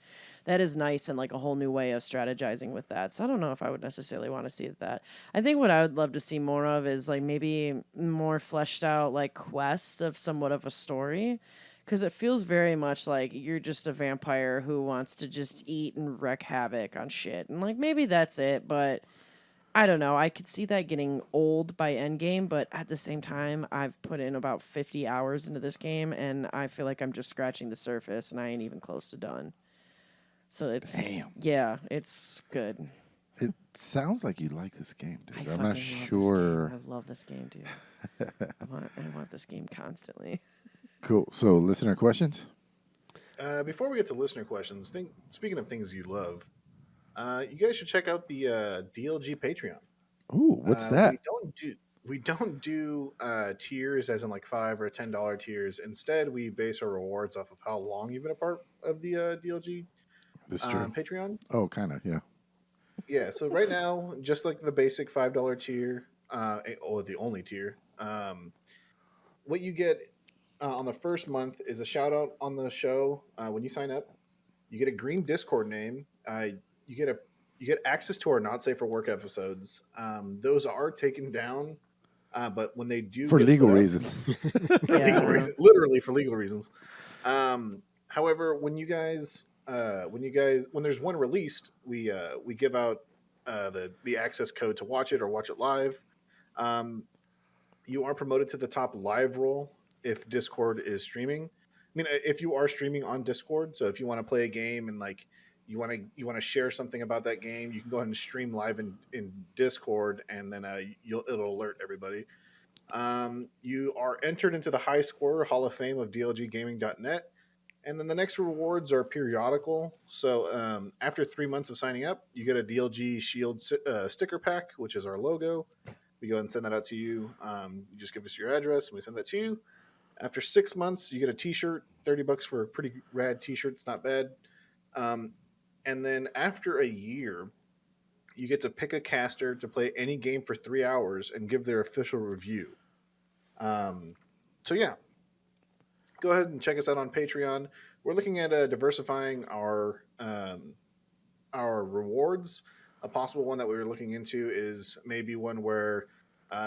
nice, and like a whole new way of strategizing with that. So I don't know if I would necessarily want to see that. I think what I would love to see more of is like maybe more fleshed out like quests of somewhat of a story. Because it feels very much like you're just a vampire who wants to just eat and wreak havoc on shit. And like maybe that's it, but I don't know. I could see that getting old by endgame, but at the same time, I've put in about 50 hours into this game, and I feel like I'm just scratching the surface, and I ain't even close to done. So it's Damn. yeah, it's good. It sounds like you like this game, I dude. I'm fucking not love this sure. game. I love this game, dude. I want this game constantly. Cool. So, listener questions? Before we get to listener questions, speaking of things you love, you guys should check out the DLG Patreon. Ooh, what's that? We don't do tiers as in like $5 or $10 tiers. Instead, we base our rewards off of how long you've been a part of the DLG This is true. Patreon. Oh, kind of, yeah. Yeah, so right now, just like the basic $5 tier, or the only tier, what you get on the first month is a shout out on the show when you sign up. You get a green Discord name. You get access to our not safe for work episodes. Those are taken down, but when they do For get legal put up- reasons. for legal reasons, literally for legal reasons. However, when there's one released, we give out the access code to watch it or watch it live. You are promoted to the top live role if Discord is streaming. I mean, if you are streaming on Discord, so if you want to play a game and like you want to share something about that game, you can go ahead and stream live in Discord, and then it'll alert everybody. You are entered into the high scorer Hall of Fame of DLGgaming.net. And then the next rewards are periodical. So after 3 months of signing up, you get a DLG Shield sticker pack, which is our logo. We go ahead and send that out to you. You just give us your address, and we send that to you. After 6 months, you get a T-shirt, $30 for a pretty rad T-shirt. It's not bad. And then after a year, you get to pick a caster to play any game for 3 hours and give their official review. So yeah, go ahead and check us out on Patreon. We're looking at diversifying our rewards. A possible one that we were looking into is maybe one where,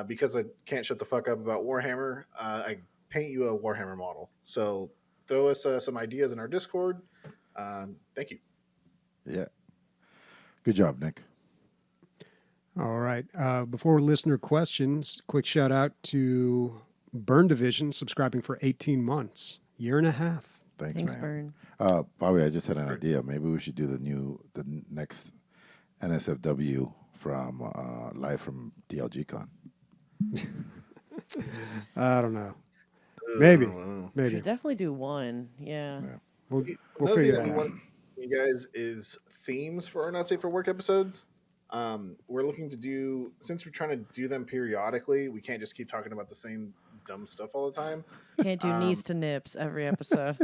because I can't shut the fuck up about Warhammer, I paint you a Warhammer model. So throw us some ideas in our Discord. Thank you. Yeah. Good job, Nick. All right. Before listener questions, quick shout out to Burn Division subscribing for 18 months, year and a half. Thanks, man. Burn. Bobby, I just had an idea. Maybe we should do the next NSFW from live from DLG Con. I don't know. Maybe. We Maybe. should definitely do one. Yeah. We'll Another figure thing that we out. want from you guys is themes for our Not Safe for Work episodes. We're looking to do, since we're trying to do them periodically, we can't just keep talking about the same dumb stuff all the time. Can't do knees to nips every episode.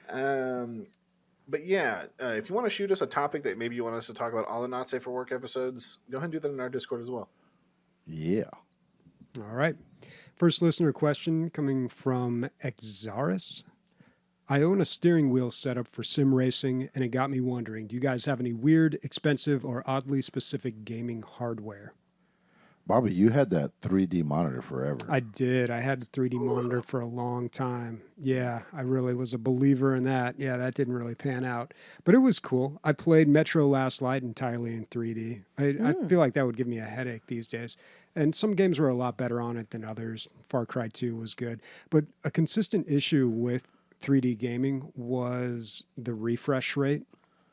But yeah, if you want to shoot us a topic that maybe you want us to talk about all the Not Safe for Work episodes, go ahead and do that in our Discord as well. Yeah. All right. First listener question coming from Exaris. I own a steering wheel setup for sim racing, and it got me wondering, do you guys have any weird, expensive, or oddly specific gaming hardware? Bobby, you had that 3D monitor forever. I did. I had the 3D monitor for a long time. Yeah, I really was a believer in that. Yeah, that didn't really pan out. But it was cool. I played Metro Last Light entirely in 3D. I feel like that would give me a headache these days. And some games were a lot better on it than others. Far Cry 2 was good. But a consistent issue with 3D gaming was the refresh rate.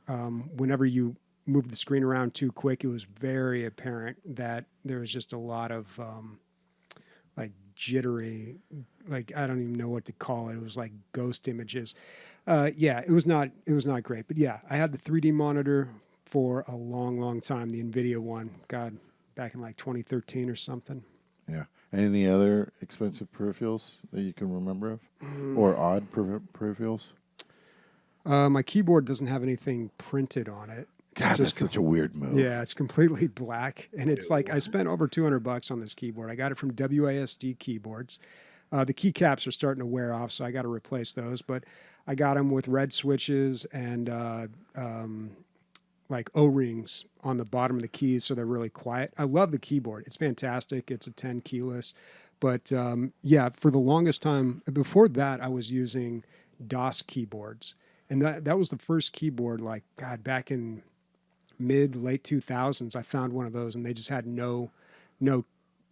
Whenever you moved the screen around too quick, it was very apparent that there was just a lot of like jittery, like I don't even know what to call it. It was like ghost images. Yeah, it was not great. But yeah, I had the 3D monitor for a long, long time. The NVIDIA one, God, back in like 2013 or something. Yeah. Any other expensive peripherals that you can remember of? Or odd peripherals? My keyboard doesn't have anything printed on it. It's God, that's just such a weird move. Yeah, it's completely black, and it's like I spent over $200 on this keyboard. I got it from WASD Keyboards. The keycaps are starting to wear off, so I got to replace those. But I got them with red switches and like O-rings on the bottom of the keys, so they're really quiet. I love the keyboard; it's fantastic. It's a 10 keyless, But yeah, for the longest time before that, I was using DOS keyboards, and that was the first keyboard. Like God, back in late 2000s, I found one of those, and they just had no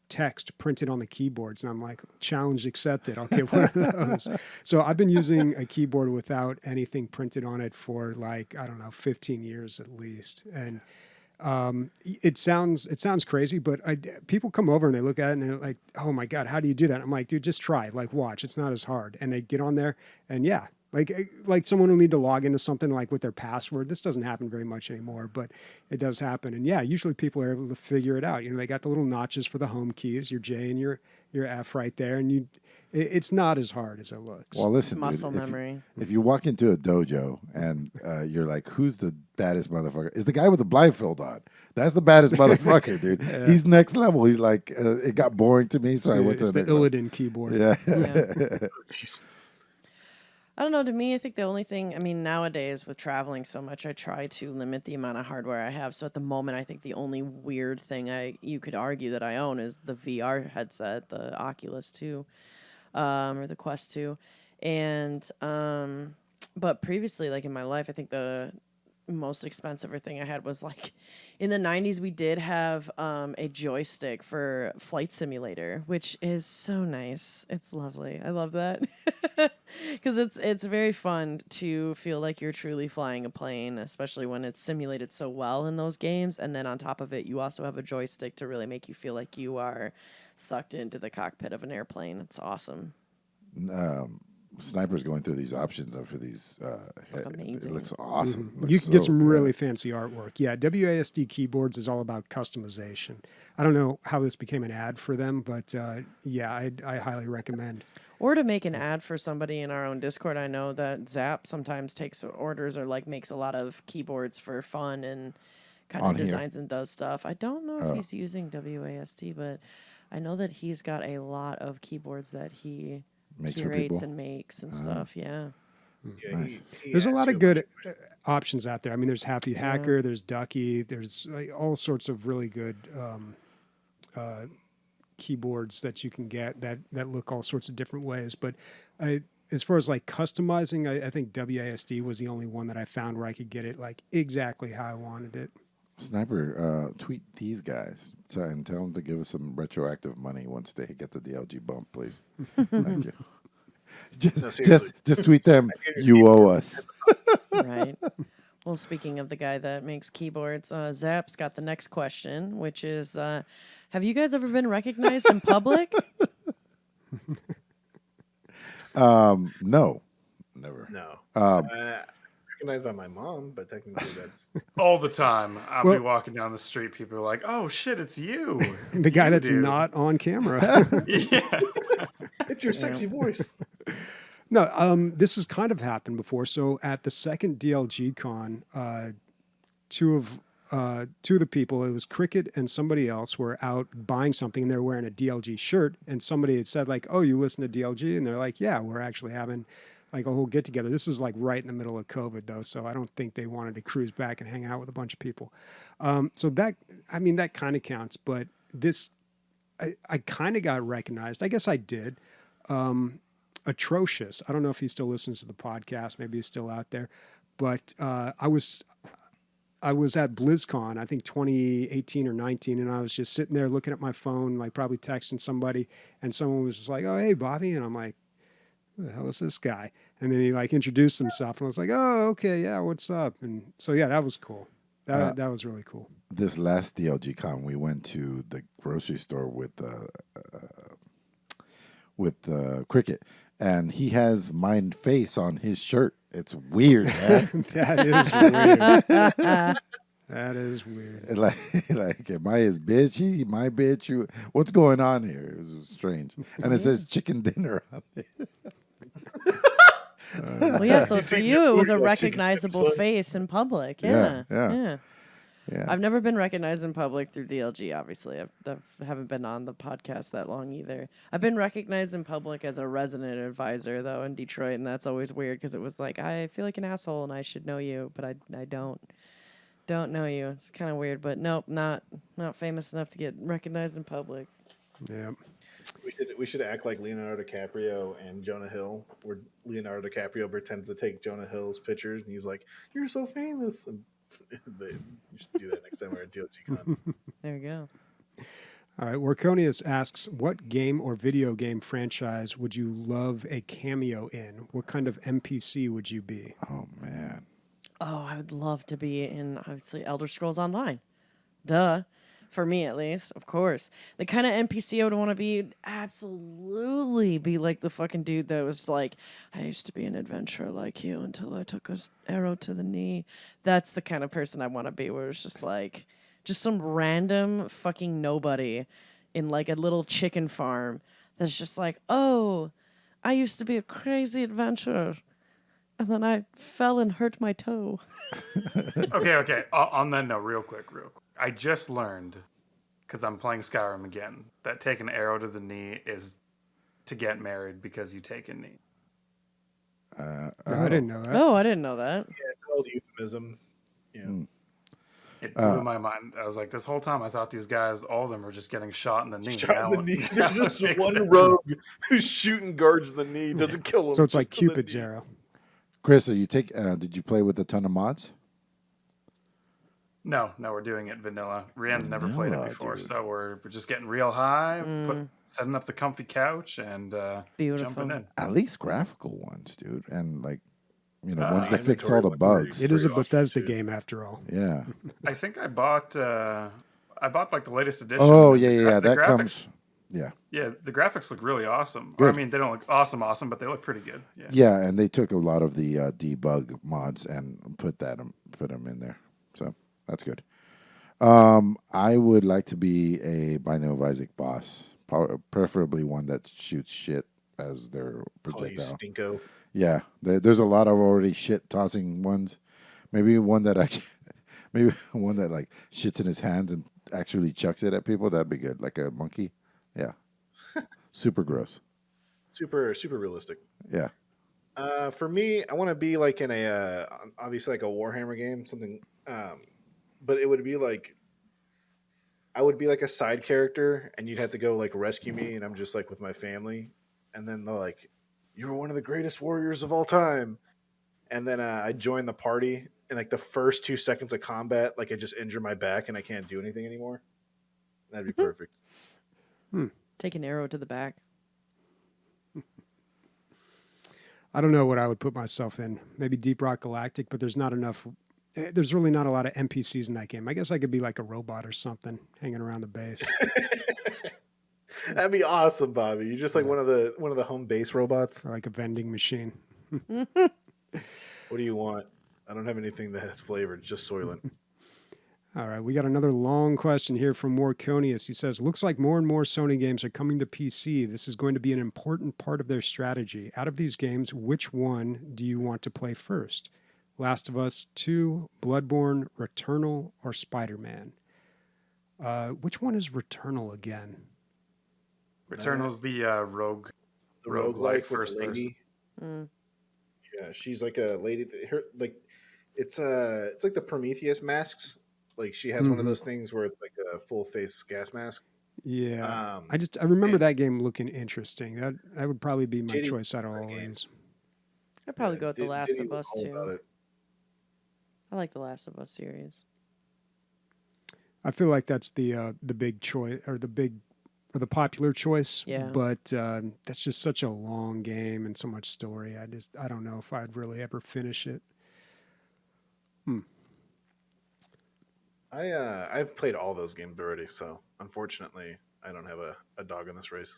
text printed on the keyboards, and I'm like, challenge accepted, I'll get one of those. So I've been using a keyboard without anything printed on it for like, I don't know, 15 years at least. And it sounds crazy, but people come over and they look at it and they're like, oh my God, how do you do that? I'm like, dude, just try, like watch, it's not as hard. And they get on there and yeah, like someone will need to log into something like with their password. This doesn't happen very much anymore, but it does happen. And yeah, usually people are able to figure it out. You know, they got the little notches for the home keys, your J and your F right there. And it's not as hard as it looks. Well, listen, Muscle dude, memory. If you walk into a dojo and you're like, who's the baddest motherfucker? It's the guy with the blindfold on. That's the baddest motherfucker, dude. Yeah. He's next level. He's like, it got boring to me, so I went to It's the the next level. Illidan keyboard. Yeah. Yeah. Jeez. I don't know. To me, I think the only thing, I mean, nowadays with traveling so much, I try to limit the amount of hardware I have. So at the moment, I think the only weird thing you could argue that I own is the VR headset, the Oculus 2, or the Quest 2. And, but previously, like in my life, I think the most expensive thing I had was like in the 90s we did have a joystick for Flight Simulator, which is so nice. It's lovely. I love that because it's very fun to feel like you're truly flying a plane, especially when it's simulated so well in those games. And then on top of it, you also have a joystick to really make you feel like you are sucked into the cockpit of an airplane. It's awesome. Sniper's going through these options for these. Look amazing. It looks awesome. Looks You can get so some good. really fancy artwork. Yeah, WASD keyboards is all about customization. I don't know how this became an ad for them, but yeah, I highly recommend. Or to make an ad for somebody in our own Discord. I know that Zap sometimes takes orders or like makes a lot of keyboards for fun and kind On of here. designs and does stuff. I don't know if he's using WASD, but I know that he's got a lot of keyboards that he Makes for curates people? and makes and stuff. Yeah. Yeah, Nice. he There's a asks lot you of good bunch options out there. I mean, there's Happy Hacker, there's Ducky, there's like, all sorts of really good keyboards that you can get that look all sorts of different ways. But as far as like customizing, I think WASD was the only one that I found where I could get it like exactly how I wanted it. Sniper, tweet these guys and tell them to give us some retroactive money once they get the DLG bump, please. Thank you. No, seriously. Just tweet them. You owe us. Right. Well, speaking of the guy that makes keyboards, Zap's got the next question, which is, have you guys ever been recognized in public? No, never. No. Recognized by my mom, but technically that's All the time. I'll Well- be walking down the street. People are like, "Oh shit, it's you!" The guy you, that's dude." not on camera. Yeah. it's your sexy voice. No, this has kind of happened before. So at the second DLG con, two of the people, it was Cricket and somebody else, were out buying something and they're wearing a DLG shirt. And somebody had said like, "Oh, you listen to DLG?" And they're like, "Yeah, we're actually having like a whole get together." This is like right in the middle of COVID though, so I don't think they wanted to cruise back and hang out with a bunch of people. So that kind of counts. But this, I kind of got recognized. I guess I did. Atrocious. I don't know if he still listens to the podcast. Maybe he's still out there. But I was at BlizzCon, I think 2018 or 19, and I was just sitting there looking at my phone, like probably texting somebody, and someone was just like, "Oh, hey, Bobby," and I'm like, "Who the hell is this guy?" And then he like introduced himself, and I was like, "Oh, okay, yeah, what's up?" And so yeah, that was cool. That was really cool. This last DLG con, we went to the grocery store with Cricket, and he has my face on his shirt. It's weird, man. That is weird. That is weird. like, am I his bitch? He my bitch? You, what's going on here? It was strange. And it says chicken dinner on it. Well, yeah, so You for see you, the it was a movie, like, recognizable episode? face in public. Yeah, Yeah. yeah. Yeah. I've never been recognized in public through DLG, obviously. I haven't been on the podcast that long either. I've been recognized in public as a resident advisor, though, in Detroit, and that's always weird because it was like, I feel like an asshole and I should know you, but I don't know you. It's kind of weird, but nope, not famous enough to get recognized in public. Yeah. We should act like Leonardo DiCaprio and Jonah Hill, where Leonardo DiCaprio pretends to take Jonah Hill's pictures, and he's like, "You're so famous." And you should do that next time we're at DLG Con. There you go. All right. Workonius asks, what game or video game franchise would you love a cameo in? What kind of NPC would you be? Oh man. Oh, I would love to be in, obviously, Elder Scrolls Online. Duh. For me, at least, of course. The kind of NPC I would want to be, absolutely be like the fucking dude that was like, I used to be an adventurer like you until I took an arrow to the knee. That's the kind of person I want to be, where it's just like, just some random fucking nobody in like a little chicken farm that's just like, oh, I used to be a crazy adventurer. And then I fell and hurt my toe. Okay. On that note, real quick. I just learned, because I'm playing Skyrim again, that taking an arrow to the knee is to get married because you take a knee. I didn't know that. Oh, I didn't know that. Yeah, it's an old euphemism. Yeah. It blew my mind. I was like, this whole time I thought these guys, all of them, were just getting shot in the knee. Shot in the knee. Now There's it just makes one sense. rogue who's shooting guards in the knee. Doesn't kill him. So it's like just to the Cupid's knee. arrow. Chris, did you play with a ton of mods? No, we're doing it vanilla. Rianne's never played it Vanilla, before, dude. so we're just getting real high, setting up the comfy couch, and Beautiful. jumping in. At least graphical ones, dude, and like, ones the that fix all the inventory bugs. It is a Pretty awesome, Bethesda too. game after all. Yeah. I think I bought like the latest edition. Oh and yeah. the That graphics, comes. Yeah. Yeah, the graphics look really awesome. Or, I mean, they don't look awesome, but they look pretty good. Yeah. Yeah, and they took a lot of the debug mods and put them in there, so that's good. I would like to be a Bino Isaac boss, preferably one that shoots shit as their Call you projectile. Stinko. Yeah, there's a lot of already shit tossing ones. Maybe one that like shits in his hands and actually chucks it at people. That'd be good, like a monkey. Yeah, super gross. Super realistic. Yeah. For me, I want to be like in a obviously like a Warhammer game, something. But it would be like I would be like a side character, and you'd have to go like rescue me, and I'm just like with my family, and then they're like, "You were one of the greatest warriors of all time," and then I join the party, and like the first 2 seconds of combat, like I just injure my back and I can't do anything anymore. That'd be perfect. Take an arrow to the back. I don't know what I would put myself in. Maybe Deep Rock Galactic, but there's not enough. There's really not a lot of NPCs in that game. I guess I could be like a robot or something hanging around the base. That'd be awesome, Bobby. You're just like one of the home base robots. Or like a vending machine. What do you want? I don't have anything that has flavor. It's just Soylent. All right, we got another long question here from Morconius. He says, looks like more and more Sony games are coming to PC. This is going to be an important part of their strategy. Out of these games, which one do you want to play first? Last of Us 2, Bloodborne, Returnal, or Spider-Man? Which one is Returnal again? Returnal's the rogue. The Roguelike roguelike with first the lady. Yeah, she's like a lady. It's like the Prometheus masks. Like she has one of those things where it's like a full face gas mask. Yeah, I remember that game looking interesting. That would probably be my JD choice out of all game. these. I'd probably go with The Last Diddy of was Us all about too. it. I like The Last of Us series. I feel like that's the big choice or the popular choice. Yeah. But that's just such a long game and so much story. I don't know if I'd really ever finish it. I've played all those games already, so unfortunately, I don't have a dog in this race.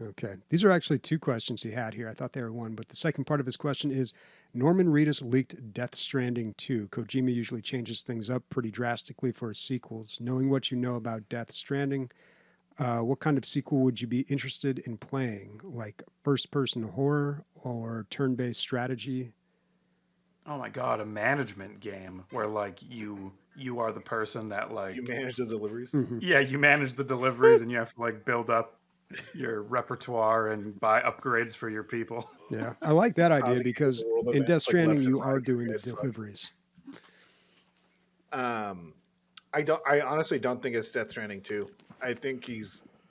Okay. These are actually two questions he had here. I thought they were one, but the second part of his question is, Norman Reedus leaked Death Stranding 2. Kojima usually changes things up pretty drastically for his sequels. Knowing what you know about Death Stranding, what kind of sequel would you be interested in playing? Like first-person horror or turn-based strategy? Oh my god, a management game where like you are the person that like You manage the deliveries. yeah, you manage the deliveries and you have to like build up your repertoire and buy upgrades for your people. Yeah, I like that idea Causing because the world in events, Death like, Stranding, left and you right, are doing the guys suck. deliveries. I honestly don't think it's Death Stranding 2. I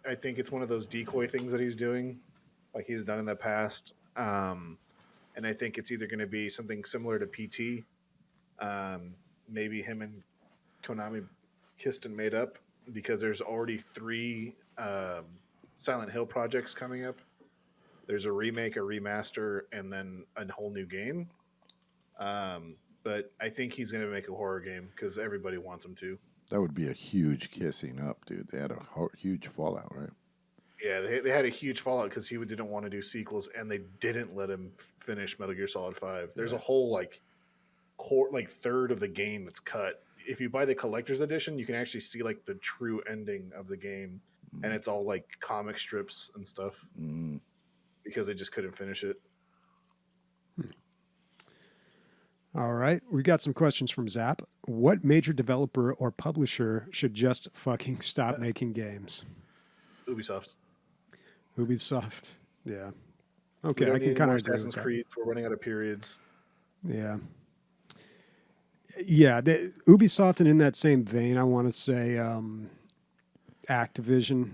I think it's one of those decoy things that he's doing, like he's done in the past. And I think it's either going to be something similar to PT. Maybe him and Konami kissed and made up because there's already 3 Silent Hill projects coming up. There's a remake, a remaster, and then a whole new game. But I think he's going to make a horror game because everybody wants him to. That would be a huge kissing up, dude. They had a huge fallout, right? Yeah, they had a huge fallout because he didn't want to do sequels, and they didn't let him finish Metal Gear Solid 5. There's a whole third of the game that's cut. If you buy the collector's edition, you can actually see like the true ending of the game, and it's all like comic strips and stuff because they just couldn't finish it. All right. We got some questions from Zap. What major developer or publisher should just fucking stop making games? Ubisoft. Ubisoft. Yeah. We Okay, don't I need can any kind more of agree with Assassin's that. Creed. We're running out of periods. Yeah. Yeah, Ubisoft, and in that same vein, I want to say Activision.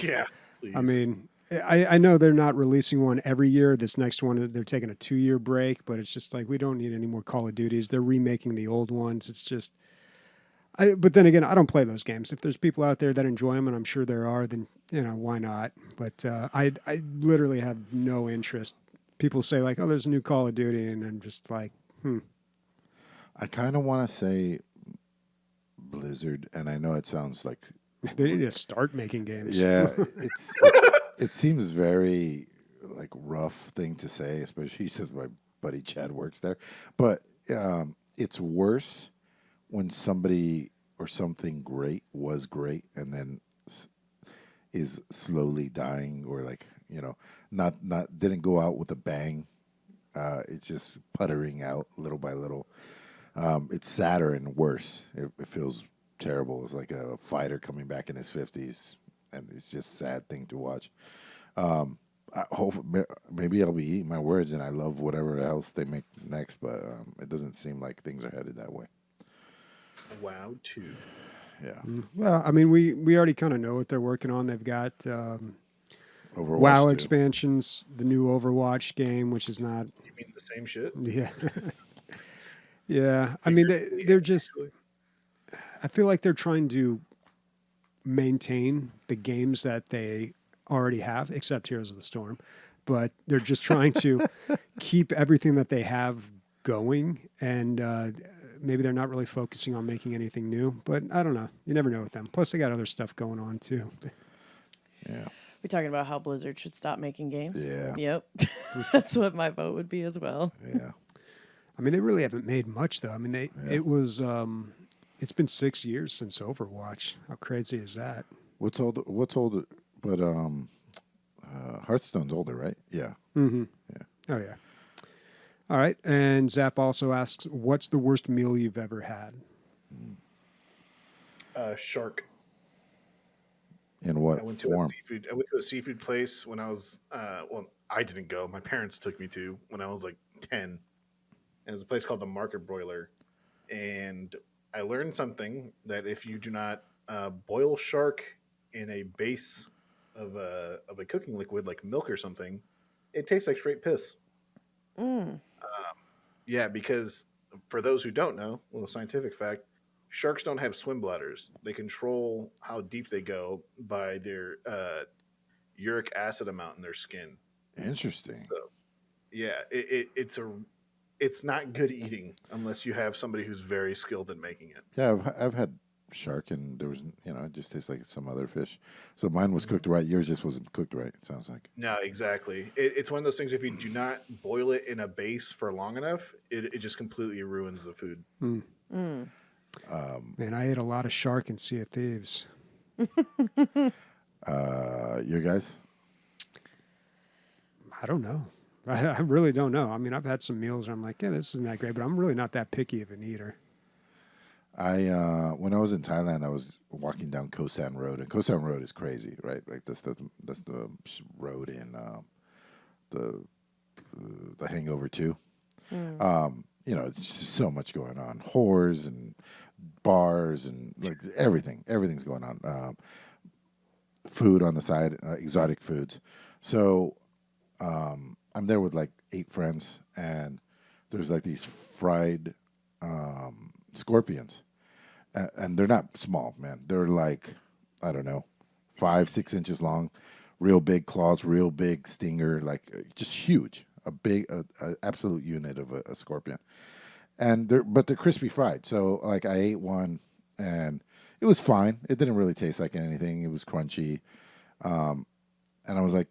Yeah, please. I mean, I know they're not releasing one every year. This next one, they're taking a 2-year break, but it's just like we don't need any more Call of Duties. They're remaking the old ones. It's just, but then again, I don't play those games. If there's people out there that enjoy them, and I'm sure there are, then why not? But I literally have no interest. People say like, oh, there's a new Call of Duty, and I'm just like, I kind of want to say Blizzard, and I know it sounds like They need to start making games. yeah, it seems very like rough thing to say, especially since my buddy Chad works there. But it's worse when somebody or something great was great and then is slowly dying, or like not didn't go out with a bang. It's just puttering out little by little. It's sadder and worse. It feels terrible. It's like a fighter coming back in his 50s, and it's just a sad thing to watch. I hope maybe I'll be eating my words, and I love whatever else they make next, but it doesn't seem like things are headed that way. WoW 2. Yeah. Well, I mean, we already kind of know what they're working on. They've got Overwatch WoW 2. expansions, the new Overwatch game, which is not. You mean the same shit? Yeah. Yeah. I mean, they're just. I feel like they're trying to maintain the games that they already have, except Heroes of the Storm, but they're just trying to keep everything that they have going, and maybe they're not really focusing on making anything new, but I don't know. You never know with them. Plus, they got other stuff going on, too. Yeah. We're talking about how Blizzard should stop making games. Yeah. Yep. That's what my vote would be as well. Yeah. I mean, they really haven't made much, though. I mean, it was... it's been 6 years since Overwatch. How crazy is that? What's older? But Hearthstone's older, right? Yeah. Mm-hmm. Yeah. Oh, yeah. All right. And Zap also asks, what's the worst meal you've ever had? Shark. In what I went to form? a seafood place when I was I didn't go. My parents took me to when I was like 10. And it was a place called the Market Broiler. And I learned something that if you do not boil shark in a base of a cooking liquid like milk or something, it tastes like straight piss. Yeah, because for those who don't know, a little scientific fact, sharks don't have swim bladders. They control how deep they go by their uric acid amount in their skin. Interesting. So, yeah, it's not good eating unless you have somebody who's very skilled at making it. Yeah, I've had shark, and there was it just tastes like some other fish. So mine was cooked right. Yours just wasn't cooked right. It sounds like. No, exactly. It's one of those things. If you do not boil it in a base for long enough, it just completely ruins the food. Man, I ate a lot of shark in Sea of Thieves. Your guys? I don't know. I really don't know. I mean, I've had some meals where I'm like, yeah, this isn't that great, but I'm really not that picky of an eater. When I was in Thailand, I was walking down Koh San Road, and Koh San Road is crazy, right? Like that's the road in the Hangover 2. It's just so much going on, whores and bars and like everything's going on. food on the side, exotic foods. So I'm there with like 8 friends, and there's like these fried scorpions, and they're not small, man. They're like, I don't know, 5-6 inches long, real big claws, real big stinger, like just huge, a big, absolute unit of a scorpion. And they're crispy fried. So like I ate one, and it was fine. It didn't really taste like anything. It was crunchy, and I was like,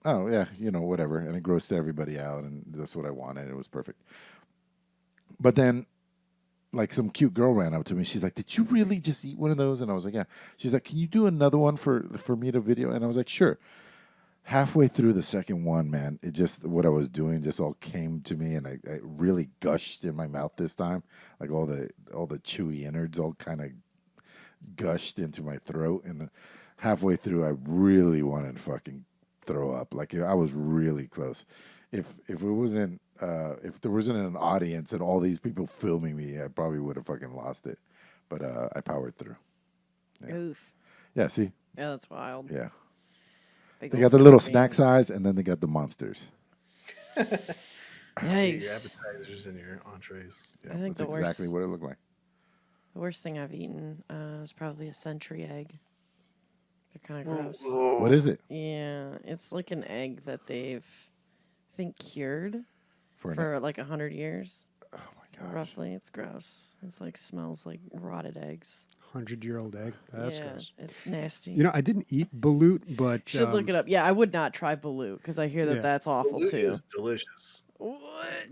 oh yeah, whatever. And it grossed everybody out, and that's what I wanted. It was perfect. But then, like, some cute girl ran up to me. She's like, "Did you really just eat one of those?" And I was like, "Yeah." She's like, "Can you do another one for me to video?" And I was like, "Sure." Halfway through the second one, man, it just, what I was doing just all came to me, and I really gushed in my mouth this time. Like all the chewy innards all kind of gushed into my throat, and halfway through, I really wanted to fucking throw up. Like, I was really close. If it wasn't if there wasn't an audience and all these people filming me, I probably would have fucking lost it. But I powered through. Yeah. Oof. Yeah, see? Yeah, that's wild. Yeah. Big They ol' got the little scorpion. snack size, and then they got the monsters. Your Yikes. appetizers and your entrees. Yeah, I think that's the exactly worst- what it looked like. The worst thing I've eaten is probably a century egg. They're kind of gross. What is it? Yeah, it's like an egg that they've, I think, cured For for like 100 years, oh my gosh. roughly. It's gross. It's like smells like rotted eggs. 100-year-old egg. That's yeah, gross. it's nasty. I didn't eat balut, but Should look it up. Yeah, I would not try balut because I hear that Yeah. that's awful Balut too. is delicious. What?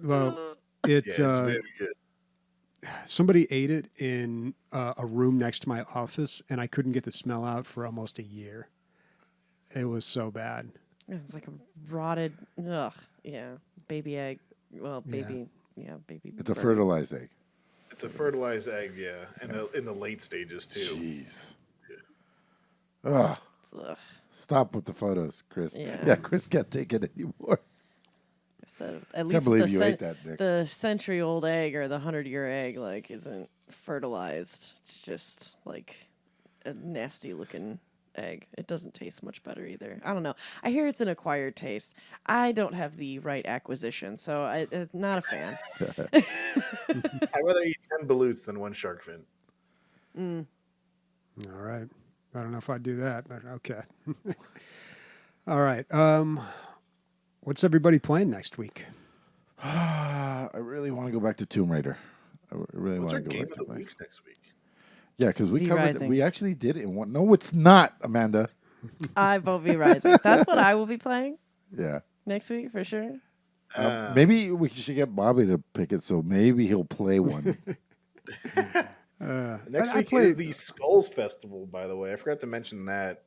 Well, Yeah, it it's very good. somebody ate it in a room next to my office, and I couldn't get the smell out for almost a year. It was so bad. It's like a rotted. Ugh. Yeah, baby egg. Well, baby. Yeah, baby. It's a bird. fertilized egg. It's a fertilized egg, yeah, and in the late stages too. Jeez. Ugh. Ugh. Stop with the photos, Chris. Yeah. Chris can't take it anymore. So at Can't least believe you ate that, Nick. the century-old egg or the 100-year egg like isn't fertilized. It's just like a nasty-looking egg. It doesn't taste much better either. I don't know. I hear it's an acquired taste. I don't have the right acquisition, so I'm not a fan. I'd rather eat 10 balutes than one shark fin. All right. I don't know if I'd do that, but okay. All right. What's everybody playing next week? I really want to go back to Tomb Raider. I really What's want our to go game back of to the that. weeks next week? Yeah, because we V covered. Rising. We actually did it in one. No, it's not, Amanda. I vote V Rising. That's what I will be playing Yeah. next week for sure. Maybe we should get Bobby to pick it, so maybe he'll play one. Next week is the Skulls Festival, by the way. I forgot to mention that.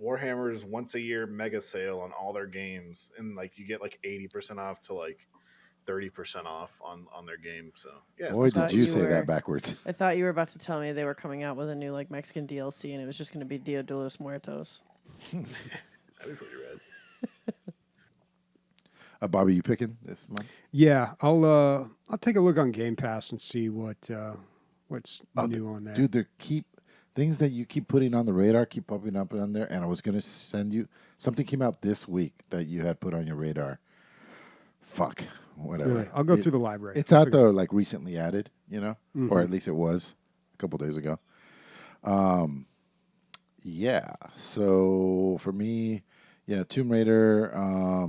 Warhammer's once a year mega sale on all their games, and like you get like 80% off to like 30% off on their game. So yeah, Boy, thought did you you say were- that backwards. I thought you were about to tell me they were coming out with a new like Mexican DLC, and it was just going to be Dia de los Muertos. that'd be pretty rad. Bobby, you picking this month? Yeah, I'll take a look on Game Pass and see what's new on there. Dude, things that you keep putting on the radar keep popping up on there, and I was gonna send you something came out this week that you had put on your radar. Fuck, whatever. Really? I'll go through the library. It's out there, like recently added, or at least it was a couple days ago. Yeah. So for me, yeah, Tomb Raider.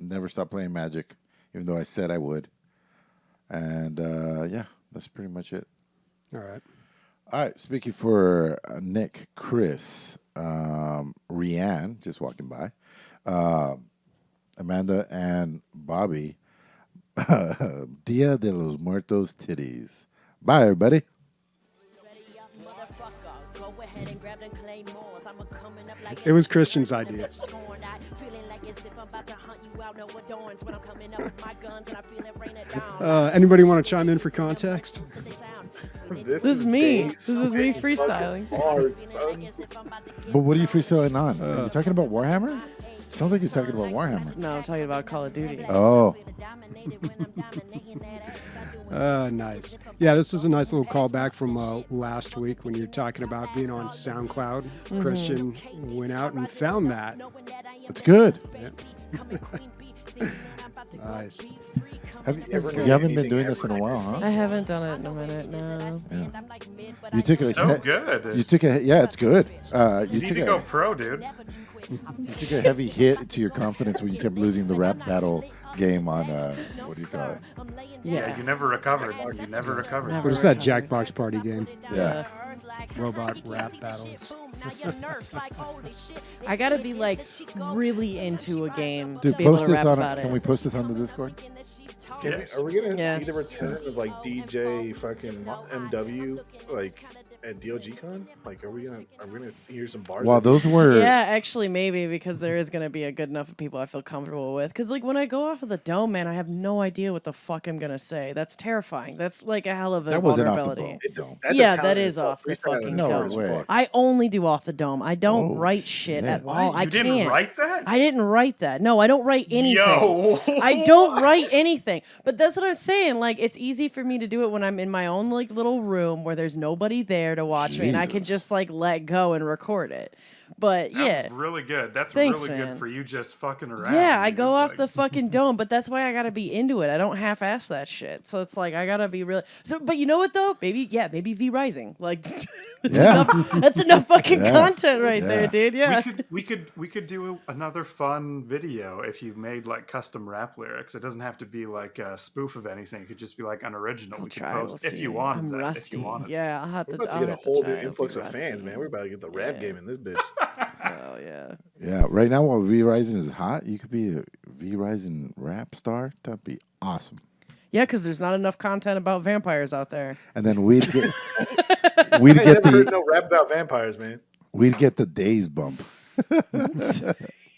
Never stopped playing Magic, even though I said I would. And yeah, that's pretty much it. All right. All right, speaking for Nick, Chris, Rianne, just walking by, Amanda, and Bobby, Dia de los Muertos titties. Bye, everybody. It was Christian's idea. Anybody want to chime in for context? This is me. Dave's This is me fucking freestyling. bars, son. But what are you freestyling on? Are you talking about Warhammer? Sounds like you're talking about Warhammer. No, I'm talking about Call of Duty. Oh. Nice. Yeah, this is a nice little callback from last week when you were talking about being on SoundCloud. Christian went out and found that. It's good. Nice. You haven't been doing this in a while, huh? I haven't done it in a minute, no. Yeah. You took a So good. You took a yeah, it's good. You You need took to a go pro, dude. you took a heavy hit to your confidence when you kept losing the rap battle game on what do you call it? Yeah, you never recovered. You never recovered. Never. What is that Jackbox Party game? Yeah. Robot rap battles. I gotta be like really into a game Dude, to be able post to this rap on. about it. Can we post this on the Discord? Are we gonna Yeah. see the return of like DJ fucking MW like at DLG Con? Like, are we gonna hear some bars? Well, those were. Yeah, actually, maybe because there is gonna be a good enough of people I feel comfortable with. Because like when I go off of the dome, man, I have no idea what the fuck I'm gonna say. That's terrifying. That's like a hell of a That wasn't off the vulnerability. dome. That's a Yeah, talent that in is itself. off the Freestyle fucking is hard dome. as No way. fuck. I only do off the dome. I don't Oh, write shit at shit. all. I You didn't can't. write that? I didn't write that. No, I don't write anything. Yo. I don't write anything. But that's what I'm saying. Like, it's easy for me to do it when I'm in my own like little room where there's nobody there to watch me, and I can Jesus. just like let go and record it. But yeah. That's really good. That's Thanks, really man. good for you just fucking around. Yeah, I dude. go off Like, the fucking dome, but that's why I gotta be into it. I don't half-ass that shit. So it's like I gotta be really. So, but you know what though? Maybe V Rising. Like, that's, Yeah. that's enough fucking Yeah. content right there, Yeah. dude. Yeah. we could do another fun video if you made like custom rap lyrics. It doesn't have to be like a spoof of anything. It could just be like unoriginal. I'll we could try. post We'll if see. you want I'm that. rusty. If you want it. Yeah, I'll have We're to. about to I'll get a have to whole try. new It'll influx be of fans, rusty. man. We're about to get the rap Yeah. game in this bitch. Oh yeah. Yeah. Right now, while V Rising is hot, you could be a V Rising rap star. That'd be awesome. Yeah, because there's not enough content about vampires out there. And then we'd get I we'd ain't get never heard the no rap about vampires, man. we'd get the days bump.